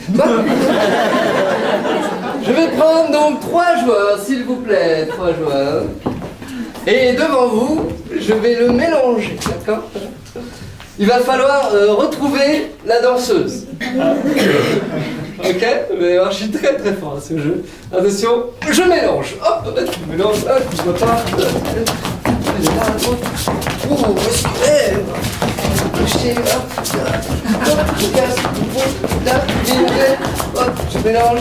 Je vais prendre donc 3 joueurs, s'il vous plaît, 3 joueurs. Et devant vous, je vais le mélanger, d'accord? Il va falloir retrouver la danseuse. Ok? Mais alors, je suis très très fort à ce jeu. Attention, je mélange. Hop, je mélange, hop, je vois pas. Elle est là, hop. Oh, où est-ce qu'elle est? Toucher, hop, je casse, là, hop, je mélange,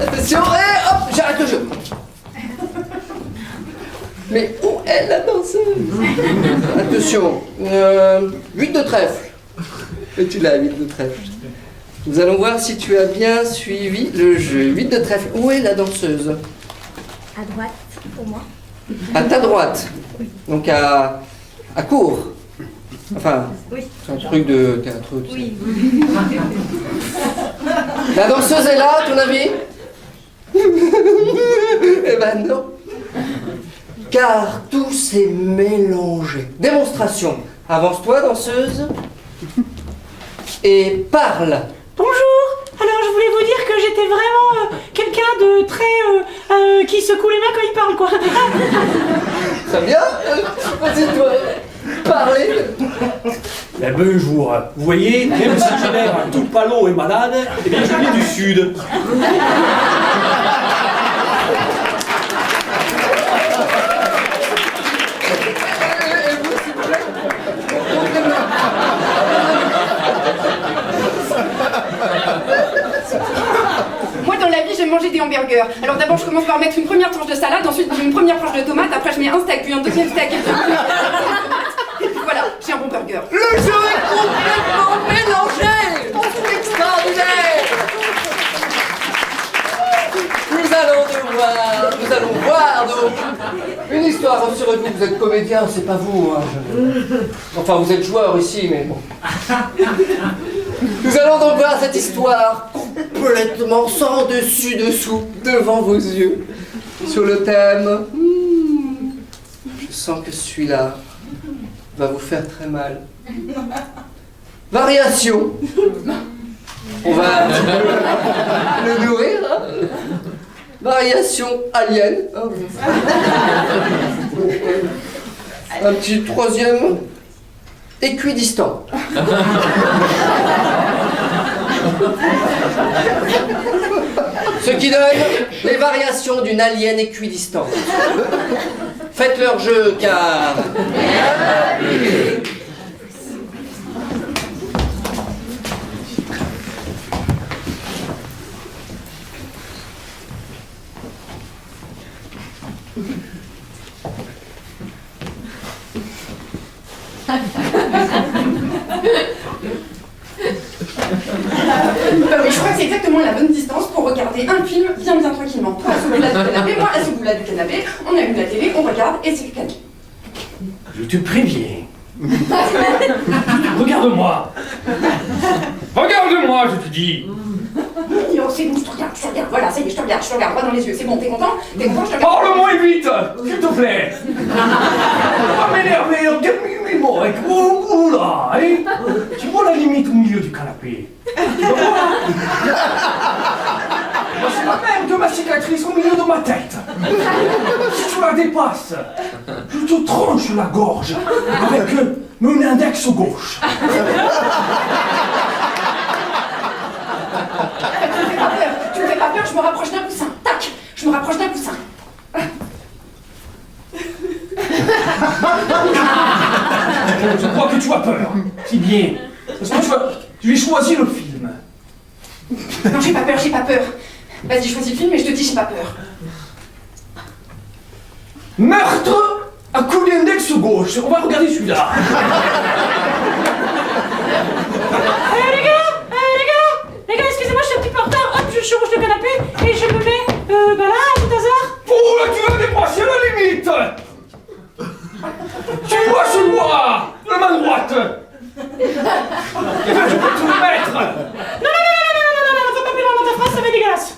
attention, et hop, j'arrête le jeu. Mais où est la danseuse? Attention, 8 de trèfle. Et tu l'as, 8 de trèfle. Nous allons voir si tu as bien suivi le jeu. 8 de trèfle. Où est la danseuse? À droite, pour moi. À ta droite. Donc à court. Enfin, Oui. c'est un truc de théâtre. Oui. La danseuse est là, à ton avis? Eh ben non. Car tout s'est mélangé. Démonstration. Avance-toi, danseuse. Et parle. Bonjour. Alors je voulais vous dire que j'étais vraiment quelqu'un de très qui secoue les mains quand il parle, quoi. Très bien. Vas-y, toi. Parlez. Eh bonjour. Vous voyez, même si j'ai l'air tout palo et malade, eh bien je viens du sud. Moi, dans la vie, j'aime manger des hamburgers. Alors d'abord, je commence par mettre une première tranche de salade, ensuite une première tranche de tomate, après je mets un steak, puis un deuxième steak, et puis voilà, j'ai un bon burger. Le jeu est complètement mélangé. C'est extraordinaire. Nous allons voir donc une histoire sur vous. Vous êtes comédien, c'est pas vous. Hein. Enfin, vous êtes joueur ici, mais bon. Nous allons donc voir cette histoire complètement sans dessus-dessous devant vos yeux sur le thème. Je sens que celui-là va vous faire très mal. Variation. On va un petit peu le nourrir. Hein. Variation alien. Un petit troisième. Équidistant. Ce qui donne les variations d'une alien équidistante. Faites leur jeu car... Oui, je crois que c'est exactement la bonne distance pour regarder un film bien tranquillement. Toi à ce bout-là du canapé, moi à ce bout-là du canapé, on allume la télé, on regarde et c'est le canapé. Je te préviens. Regarde-moi. Regarde-moi, je te dis. Oh, c'est bon, je te regarde, voilà, ça y est, je te regarde droit dans les yeux, c'est bon, t'es content, je te regarde. Parle-moi vite, s'il te plaît. Pas m'énerver, regarde-moi avec ouh là, hein. Tu vois la limite au milieu du canapé. Tu vois? Moi, c'est la même que ma cicatrice au milieu de ma tête. Si tu la dépasses, je te tranche la gorge avec mon index gauche. Tu me fais pas peur, je me rapproche d'un coussin. Tac, je me rapproche d'un coussin. Je crois que tu as peur. Si bien. Parce que tu as choisi le film. Non, j'ai pas peur. Vas-y, choisis le film et je te dis, j'ai pas peur. Meurtre à coup d'index gauche. On va regarder celui-là. Les gars, excusez-moi, je suis un petit peu en retard. Hop, je chevauche le canapé et je me mets, là, à tout hasard. Oh là, tu vas dépasser la limite. Tu vois ce doigt, la main droite. Eh ben, je peux te le mettre. Non, faut pas plus loin dans ta phrase, ça va être dégueulasse.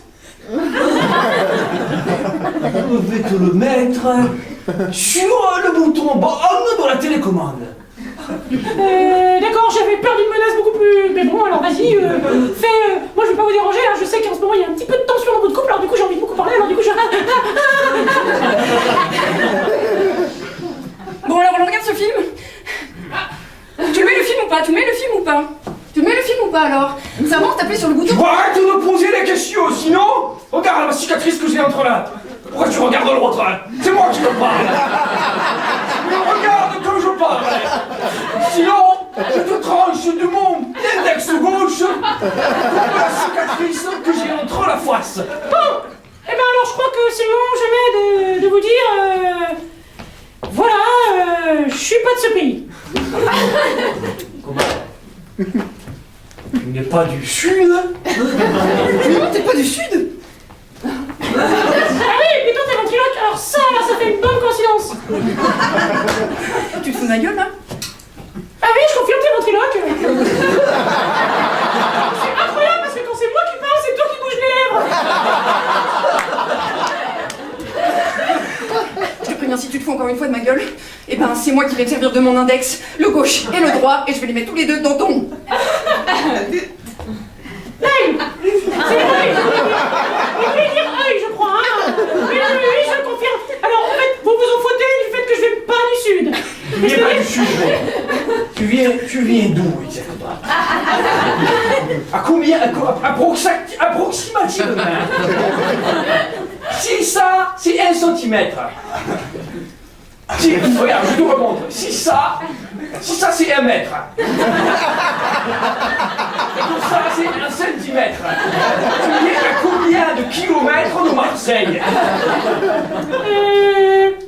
Je vais te le mettre sur le bouton bas de la télécommande. D'accord, j'avais peur d'une menace beaucoup plus... Mais bon, alors vas-y, fais... moi, je vais pas vous déranger, hein. Je sais qu'en ce moment, il y a un petit peu de tension dans votre couple, alors du coup, j'ai envie de beaucoup parler, alors du coup, je... Bon, alors on regarde ce film. Tu mets le film ou pas alors? Ça avance, t'appuies sur le Tu bouton. vas arrêter de me poser des questions, sinon... Regarde la cicatrice que j'ai entre là. Pourquoi tu regardes l'autre, hein? C'est moi qui te parle. Mais regarde comme je parle. Sinon, je te tranche de mon index gauche la cicatrice que j'ai entre la face. Bon, eh ben alors, je crois que c'est le moment jamais de vous dire... voilà, je suis pas de ce pays. Tu n'es pas du Sud? Non, t'es pas du Sud? Ah oui, et puis toi t'es ventriloque, alors ça là, ça fait une bonne coïncidence. Tu te fous de ma gueule, là? Ah oui, je confirme, t'es ventriloque. C'est incroyable parce que quand c'est moi qui parle, c'est toi qui bouges les lèvres. Je te préviens, si tu te fous encore une fois de ma gueule, eh ben c'est moi qui vais te servir de mon index, le gauche et le droit, et je vais les mettre tous les deux dans ton... Œil. C'est œil. Il voulait dire œil, je crois, hein. Oui, je le confirme. Alors en fait, vous vous en foutez du fait que je viens pas du Sud. Tu viens pas du Sud, tu viens d'où exactement? À combien, approximativement? Si ça, c'est 1 centimètre. Si, regarde, je te remontre. Si ça, c'est 1 mètre. Et tout ça, c'est 1 centimètre. Tu viens à combien de kilomètres de Marseille?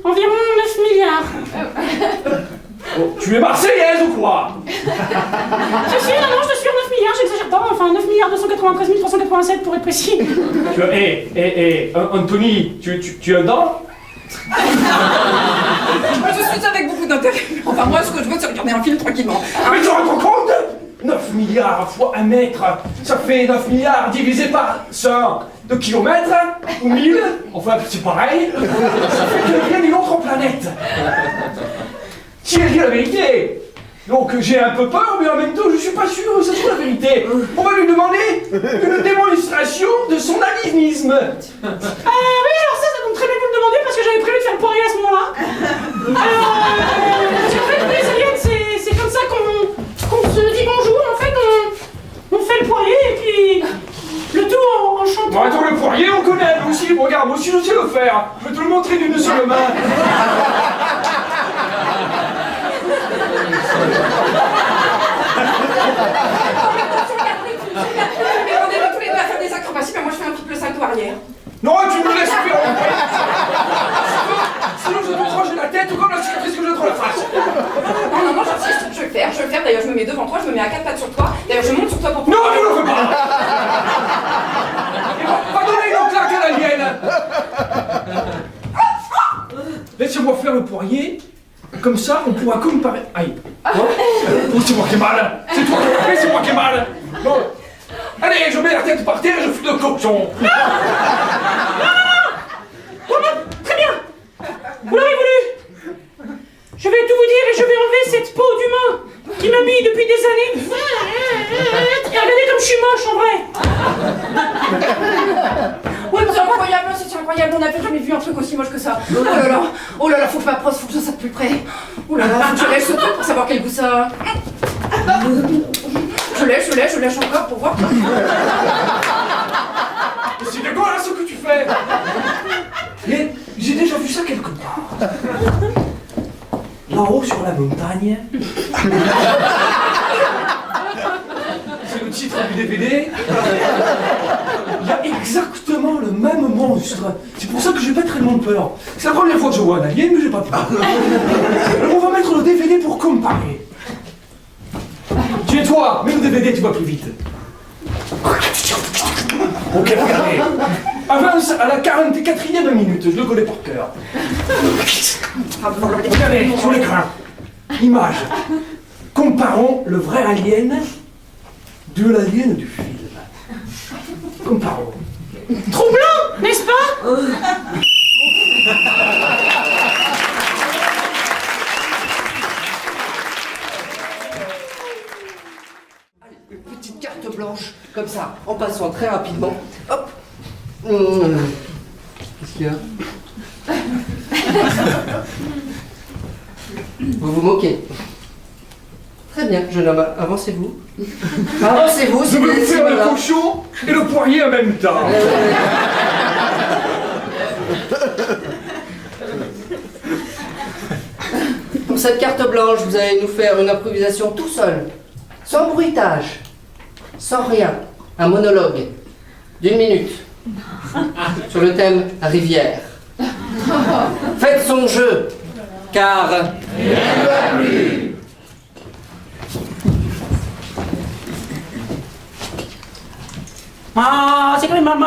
Environ 9 milliards. Oh, tu es marseillaise ou quoi? Si, non, je te suis 9 milliards, j'exagère pas. Enfin, 9 milliards 293 387 pour être précis. Anthony, tu es un dent? Je suis avec beaucoup d'intérêt. Enfin, moi, ce que je veux, c'est regarder un film tranquillement. Mais tu te rends compte? 9 milliards fois 1 mètre, ça fait 9 milliards divisé par 100 de kilomètres, ou 1000, enfin c'est pareil, ça fait qu'il vient d'une autre planète. Si elle dit la vérité. Donc j'ai un peu peur, mais en même temps je suis pas sûr que ce soit la vérité. On va lui demander une démonstration de son animisme. Oui, alors ça tombe très bien que vous le demandez parce que j'avais prévu de faire le poirier à ce moment-là. Parce qu'en fait, les aliens, c'est comme ça qu'on se dit bonjour. En fait, on fait le poirier et puis le tout en chantant. Bon, attends, le poirier, on connaît, nous aussi. Regarde, moi aussi je sais le faire. Je vais te le montrer d'une seule main. Mais on est tous les deux à faire des acrobaties, mais moi je fais un petit peu salto arrière. Non, tu me laisses faire. Sinon je te tranche la tête comme la cicatrice que j'ai dans la face. Non, j'insiste, je vais le faire. D'ailleurs, je me mets devant toi, je me mets à 4 pattes sur toi. D'ailleurs, je monte sur toi pour... Non, tu ne le fais pas. Va donner une claque à l'alien. Laissez-moi faire le poirier. Comme ça, on pourra comparer. Aïe. Oh, c'est moi qui ai mal. C'est toi qui as fait, c'est moi qui ai mal. Non. Allez, je mets la tête par terre et je fais de cochon. Oh non, très bien. Vous l'aurez voulu. Je vais tout vous dire et je vais enlever cette peau d'humain qui m'habille depuis des années. Et regardez comme je suis moche en vrai. Ouais, mais c'est incroyable, on n'a jamais vu un truc aussi moche que ça. Oh là là, faut que je m'approche, faut que je fasse ça de plus près. Oh là là, faut que je lèche ce truc pour savoir quel goût ça a. Je lèche encore pour voir. C'est dégueulasse ce que tu fais. Mais j'ai déjà vu ça quelque part. Là-haut sur la montagne. C'est le titre du DVD. Il y a exactement le même monstre. C'est pour ça que j'ai pas tellement peur. C'est la première fois que je vois un alien, mais j'ai pas peur. Alors on va mettre le DVD pour comparer. Tiens toi, mets le DVD, tu vas plus vite. Ok, regardez. Avance à la 44e minute, je le connais par cœur. Regardez, sur l'écran. Image. Comparons le vrai alien de l'alien du film. Comparons. Troublant, n'est-ce pas? Une petite carte blanche, comme ça, en passant très rapidement. Hop. Qu'est-ce qu'il y a? Vous vous moquez. Très bien, jeune homme, avancez-vous. Avancez-vous, Je si vous veux êtes faire le là. cochon et le poirier en même temps. Pour cette carte blanche, vous allez nous faire une improvisation tout seul, sans bruitage, sans rien, un monologue d'1 minute sur le thème rivière. Faites son jeu, car... Ah, c'est comme maman.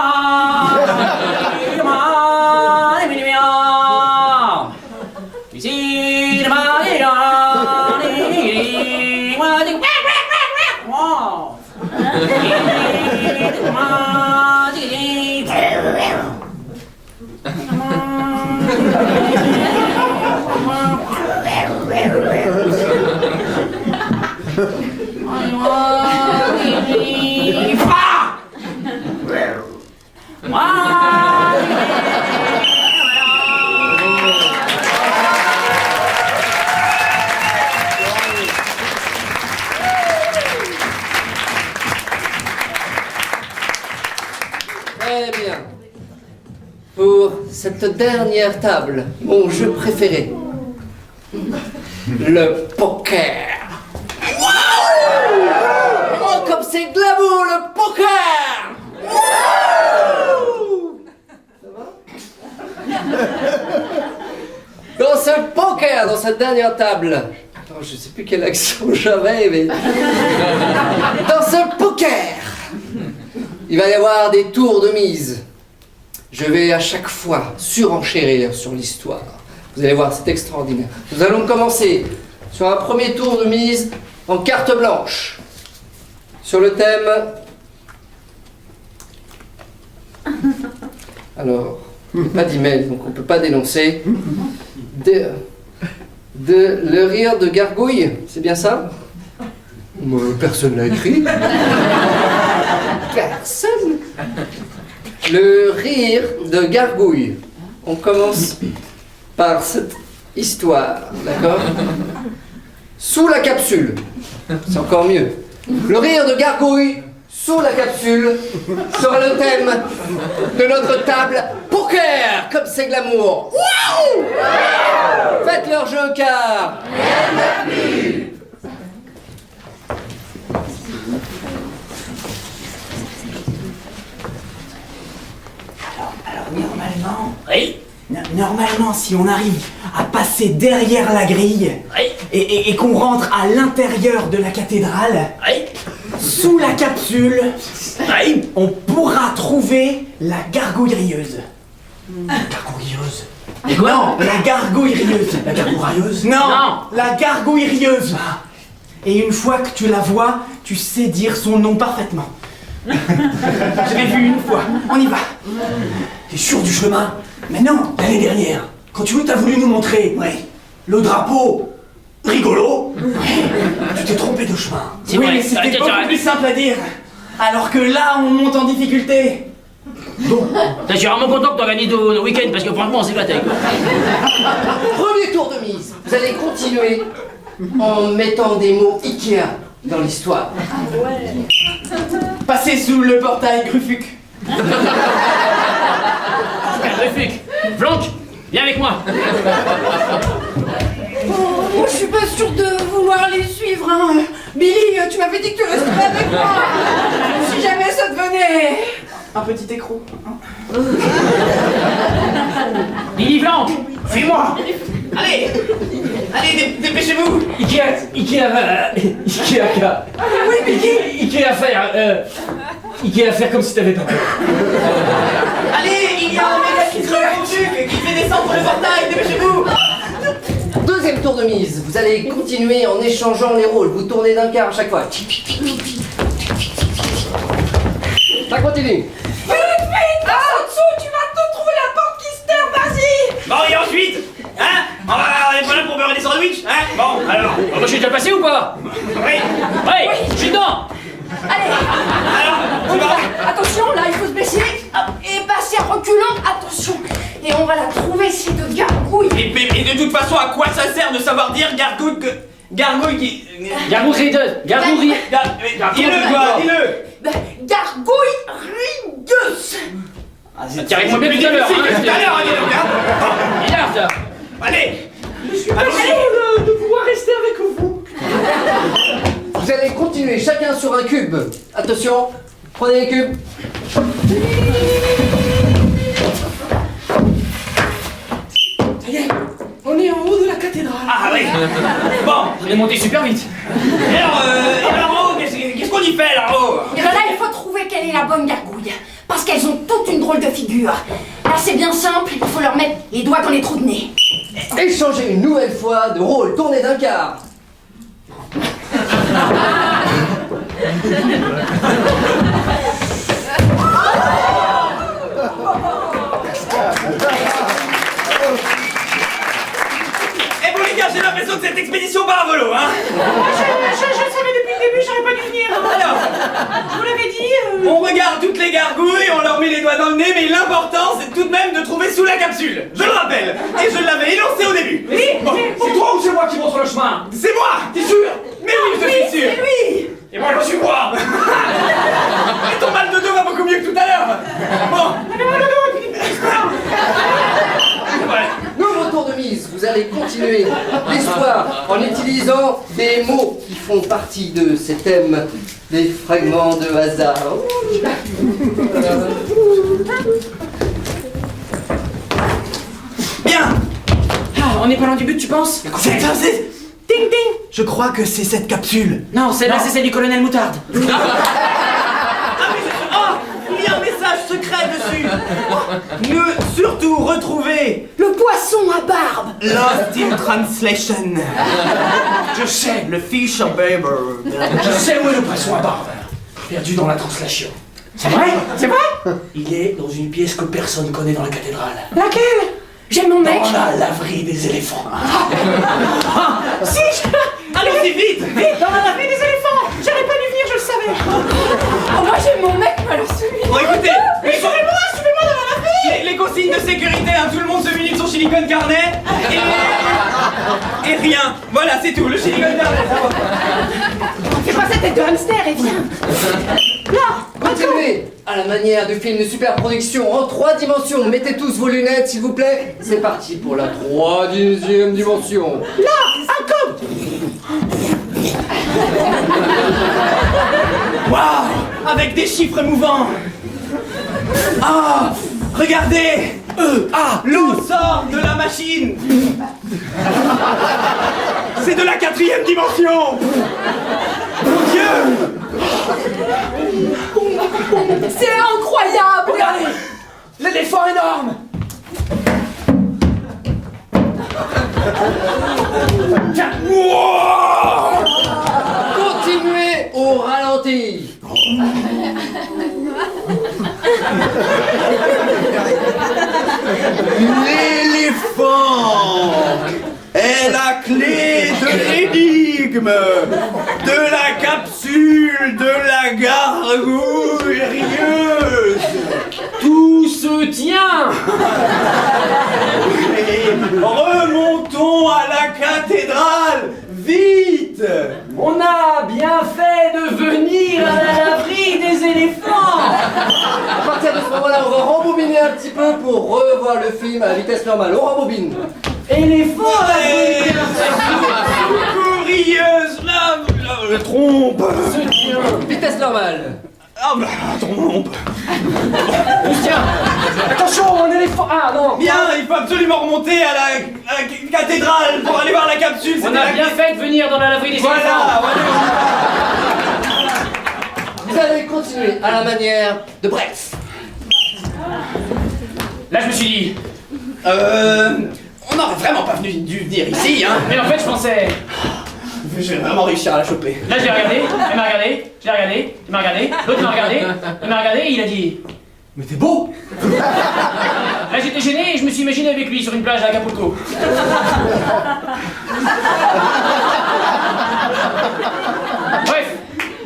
Très bien. Pour cette dernière table, mon jeu préféré, le poker. Oh, comme c'est glamour, le poker! Ça va? Dans ce poker, dans cette dernière table, oh, je sais plus quel accent j'avais, mais dans ce poker, il va y avoir des tours de mise. Je vais à chaque fois surenchérir sur l'histoire. Vous allez voir, c'est extraordinaire. Nous allons commencer sur un premier tour de mise en carte blanche. Sur le thème... Alors, pas d'email, donc on ne peut pas dénoncer. Le rire de gargouille, c'est bien ça? Personne l'a écrit. Personne. Le rire de gargouille. On commence par cette histoire, d'accord? Sous la capsule. C'est encore mieux. Le rire de gargouille sous la capsule sera le thème de notre table poker, comme c'est glamour. Wouh! Faites leur jeu car... Alors normalement... Oui. Normalement, si on arrive à passer derrière la grille Oui. et qu'on rentre à l'intérieur de la cathédrale, Oui. sous la capsule, Oui. on pourra trouver la gargouille rieuse. Gargouilleuse. Et quoi? Non, la gargouille rieuse. La gargouilleuse? Non, Non. la gargouille rieuse. Et une fois que tu la vois, tu sais dire son nom parfaitement. Je l'ai vu une fois. On y va. T'es sûr du chemin? Mais non. L'année dernière, quand t'as voulu nous montrer le drapeau rigolo, tu t'es trompé de chemin. C'est Oui, vrai. mais c'était Arrêtez, beaucoup arrêtez. plus simple à dire. Alors que là, on monte en difficulté. Je suis vraiment content que t'organises nos week-ends parce que franchement on s'éclate avec. Premier tour de mise. Vous allez continuer en mettant des mots Ikea dans l'histoire. Passer sous le portail Grufuc. Grufuc. Flanck, viens avec moi. Oh, je suis pas sûre de vouloir les suivre, hein. Billy, tu m'avais dit que tu resterais avec moi. Si jamais ça devenait... Un petit écrou. Billy Flanck, suis-moi. Allez. Allez, dépêchez-vous. Ikea Oui, Billy. Ikea faire comme si t'avais pas peur. Allez, il y a un méga qui se reconduit, qui fait descendre le portail, dépêchez-vous. Deuxième tour de mise. Vous allez continuer en échangeant les rôles. Vous tournez d'un quart à chaque fois. Ça continue. Vite, dessous, tu vas te trouver la porte qui se terre, vas-y. Bon, et ensuite, hein? On est pas là pour beurrer des sandwichs, hein? Bon, alors, Moi je suis déjà passé ou pas? oui. Ouais, je suis dedans. Allez, Alors, on y va. Attention, là, il faut se baisser. Hop, et passer en reculant, attention. Et on va la trouver, cette gargouille. et de toute façon, à quoi ça sert de savoir dire gargouille qui... Gargouille. Dis-le, quoi, dis-le. Gargouille rieuse. Tiens, avec moi bien tout à l'heure. Si, tout à l'heure, allez, donc, hein. Bizarre ça. Allez. De pouvoir rester avec vous. Vous allez continuer chacun sur un cube. Attention, prenez les cubes. Ça y est, on est en haut de la cathédrale. Ah, oui. Bon, On est monté super vite. et alors en haut, qu'est-ce qu'on y fait, là, en haut? Et ben là, il faut trouver quelle est la bonne bonnes gargouilles. Parce qu'elles ont toute une drôle de figure. Là, c'est bien simple, il faut leur mettre les doigts dans les trous de nez. Échangez une nouvelle fois de rôle, tournez d'un quart. Eh bon les gars, j'ai l'impression que cette expédition part à volo, hein. Je le savais depuis le début, j'aurais pas dû venir. Alors, Je vous l'avais dit. on regarde toutes les gargouilles, on leur met les doigts dans le nez, mais l'important c'est tout de même de trouver sous la capsule. Je le rappelle, et je l'avais énoncé au début. Oui, Bon, C'est toi ou c'est moi qui montre le chemin? c'est moi. T'es sûr? Mais oui, je suis sûr. C'est lui. Et moi je suis moi! Et ton mal de dos va beaucoup mieux que tout à l'heure. Bon, Nouveau tour de mise, vous allez continuer l'histoire en utilisant des mots qui font partie de ces thèmes, des fragments de hasard. bien. Ah, on n'est pas loin du but, tu penses? C'est Ding ding. Je crois que c'est cette capsule. Non, celle-là, c'est celle du colonel Moutarde. Oh, il y a un message secret dessus. Ne surtout retrouver Le poisson à barbe. Lost in Translation. Je sais, le fish of Baber. Je sais où est le poisson à barbe. Perdu dans la translation. C'est vrai? C'est vrai? Il est dans une pièce que personne connaît dans la cathédrale. Laquelle? J'aime mon mec. Dans la laverie des éléphants. Si, Allons-y vite. vite, dans la laverie des éléphants. J'aurais pas dû venir, je le savais. Oh, moi j'aime mon mec, mais alors celui. Bon écoutez, Suivez-moi dans la laverie. les consignes de sécurité, hein, tout le monde se munit de son silicone carnet et rien. Voilà, c'est tout, le silicone carnet. Fais pas cette tête de hamster et viens. Continuez à la manière du film de superproduction en 3 dimensions. Mettez tous vos lunettes, s'il vous plaît. C'est parti pour la 3e dimension. Waouh, avec des chiffres mouvants. Ah, regardez. L'eau sort de la machine. C'est de la 4e dimension. Mon Dieu. C'est incroyable. Regardez! L'éléphant énorme! Wow. Continuez au ralenti. L'éléphant est la clé de l'énigme, de la capsule, de la gargouille rieuse. Tout se tient. Et remontons à la cathédrale, vite. On a bien fait de venir à la laverie des éléphants. À partir de ce moment-là, on va rembobiner un petit peu pour revoir le film à la vitesse normale. On rembobine. Éléphant Courrieuse, la trompe. Vitesse normale. Ah bah, trompe. Attention, un éléphant! Ah non! Bien, il faut absolument remonter à la cathédrale pour aller voir la capsule. On c'était a la- bien fait de venir dans la laverie des éléphants. Voilà, voilà. Vous allez continuer à la manière de Bref. Là, je me suis dit, On n'aurait vraiment pas dû venir ici, hein. mais en fait, je pensais. Je vais vraiment réussir à la choper. Là, je l'ai regardé, il m'a regardé, je l'ai regardé, il m'a regardé, l'autre m'a regardé, il m'a regardé et il a dit. Mais t'es beau! Là, j'étais gêné et je me suis imaginé avec lui sur une plage à Acapulco. Bref,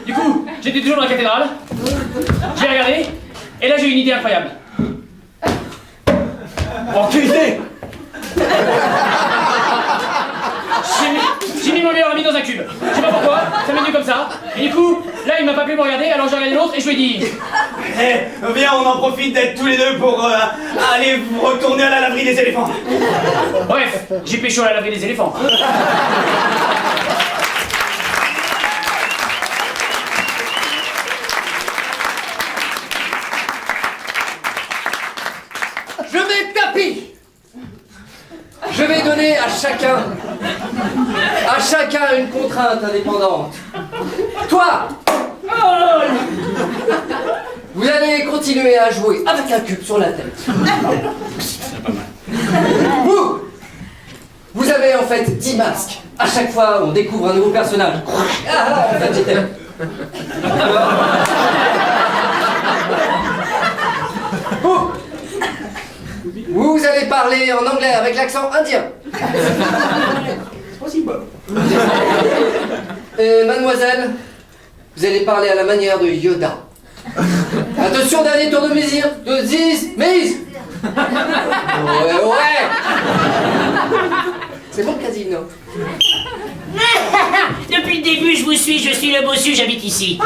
du coup, j'étais toujours dans la cathédrale, je l'ai regardé, et là, j'ai eu une idée incroyable. Oh, quelle idée! J'ai mis mon meilleur ami dans un cube. Je sais pas pourquoi, ça m'est venu comme ça. Et du coup, là, il m'a pas pu me regarder, alors j'ai regardé l'autre et je lui ai dit. Eh, viens, on en profite d'être tous les deux pour aller retourner à la laverie des éléphants. Bref, j'ai pécho à la laverie des éléphants. Je vais taper. Je vais donner à chacun une contrainte indépendante. Toi, vous allez continuer à jouer avec un cube sur la tête. C'est pas mal. Vous avez en fait 10 masques. À chaque fois, on découvre un nouveau personnage. Ah, en fait, j'étais... Vous allez parler en anglais avec l'accent indien. C'est possible. Et mademoiselle, vous allez parler à la manière de Yoda. Attention, dernier tour de mesure. De 10, mise. Ouais. C'est bon, casino. Depuis le début, je vous suis, je suis le bossu, j'habite ici.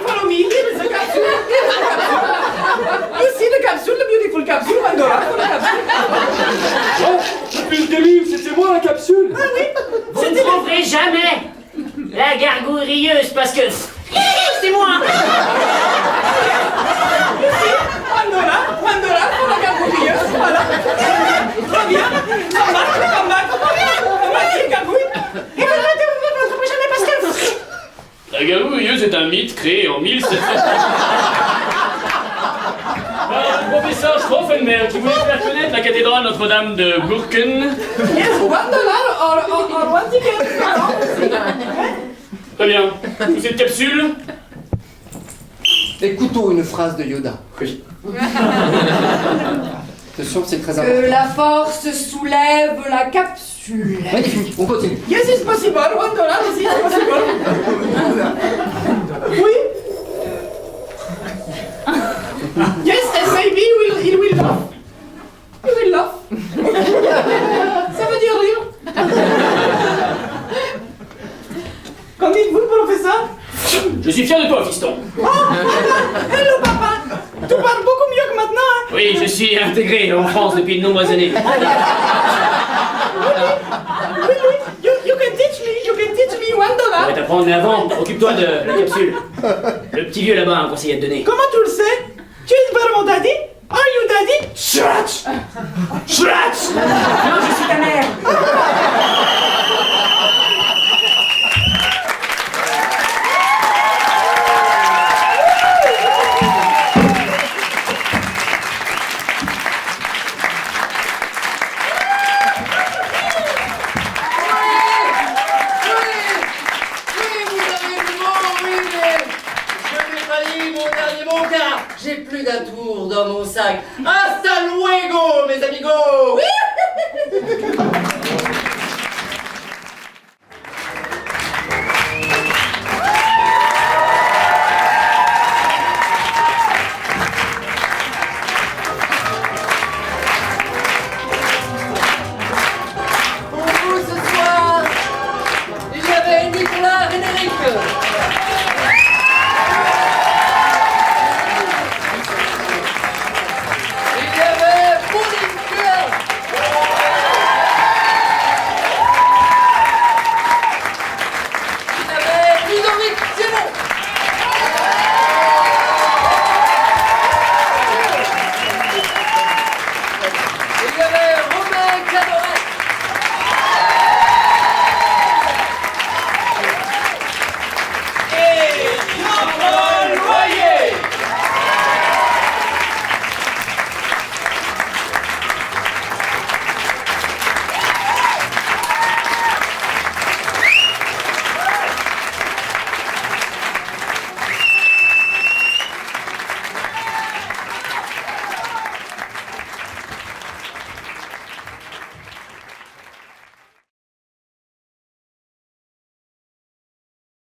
Follow me, here is the capsule. You see the capsule, the beautiful capsule, $1 for the capsule. Oh, depuis le début, c'était moi la capsule. Vous ne trouverez jamais la gargouilleuse parce que... C'est moi. $1 pour la gargouilleuse, voilà. Très bien, ça marche, ça marche. On m'a dit gargouille. Et vous ne trouverez jamais parce que... La gargouilleuse est un mythe créé en 1700. Professeur Schroffenberg, qui voulait faire connaître la cathédrale Notre-Dame de Gurken. Yes, $1 or one ticket. Très bien. Sous cette capsule, Écoutons une phrase de Yoda. oui. Attention, c'est très important. Que la force soulève la capsule. Magnifique, on continue. Yes, it's possible. $1 aussi, c'est possible. Oui. Yes, and maybe he will laugh. He will laugh. Ça veut dire rire. Qu'en dites-vous, professeur? Je suis fier de toi, fiston. Oh, hello, papa. Tu parles beaucoup mieux que maintenant, hein? Oui, je suis intégré en France depuis de nombreuses années. Oui. You can teach me On va $1. t'apprendre, mais avant, occupe-toi de la capsule. Le petit vieux là-bas a un conseil à te donner. Comment tu le sais? Tu es vraiment daddy? Are you daddy? Scratch! Scratch! Non, je suis ta mère. J'ai plus d'un tour dans mon sac. Hasta luego, mes amigos!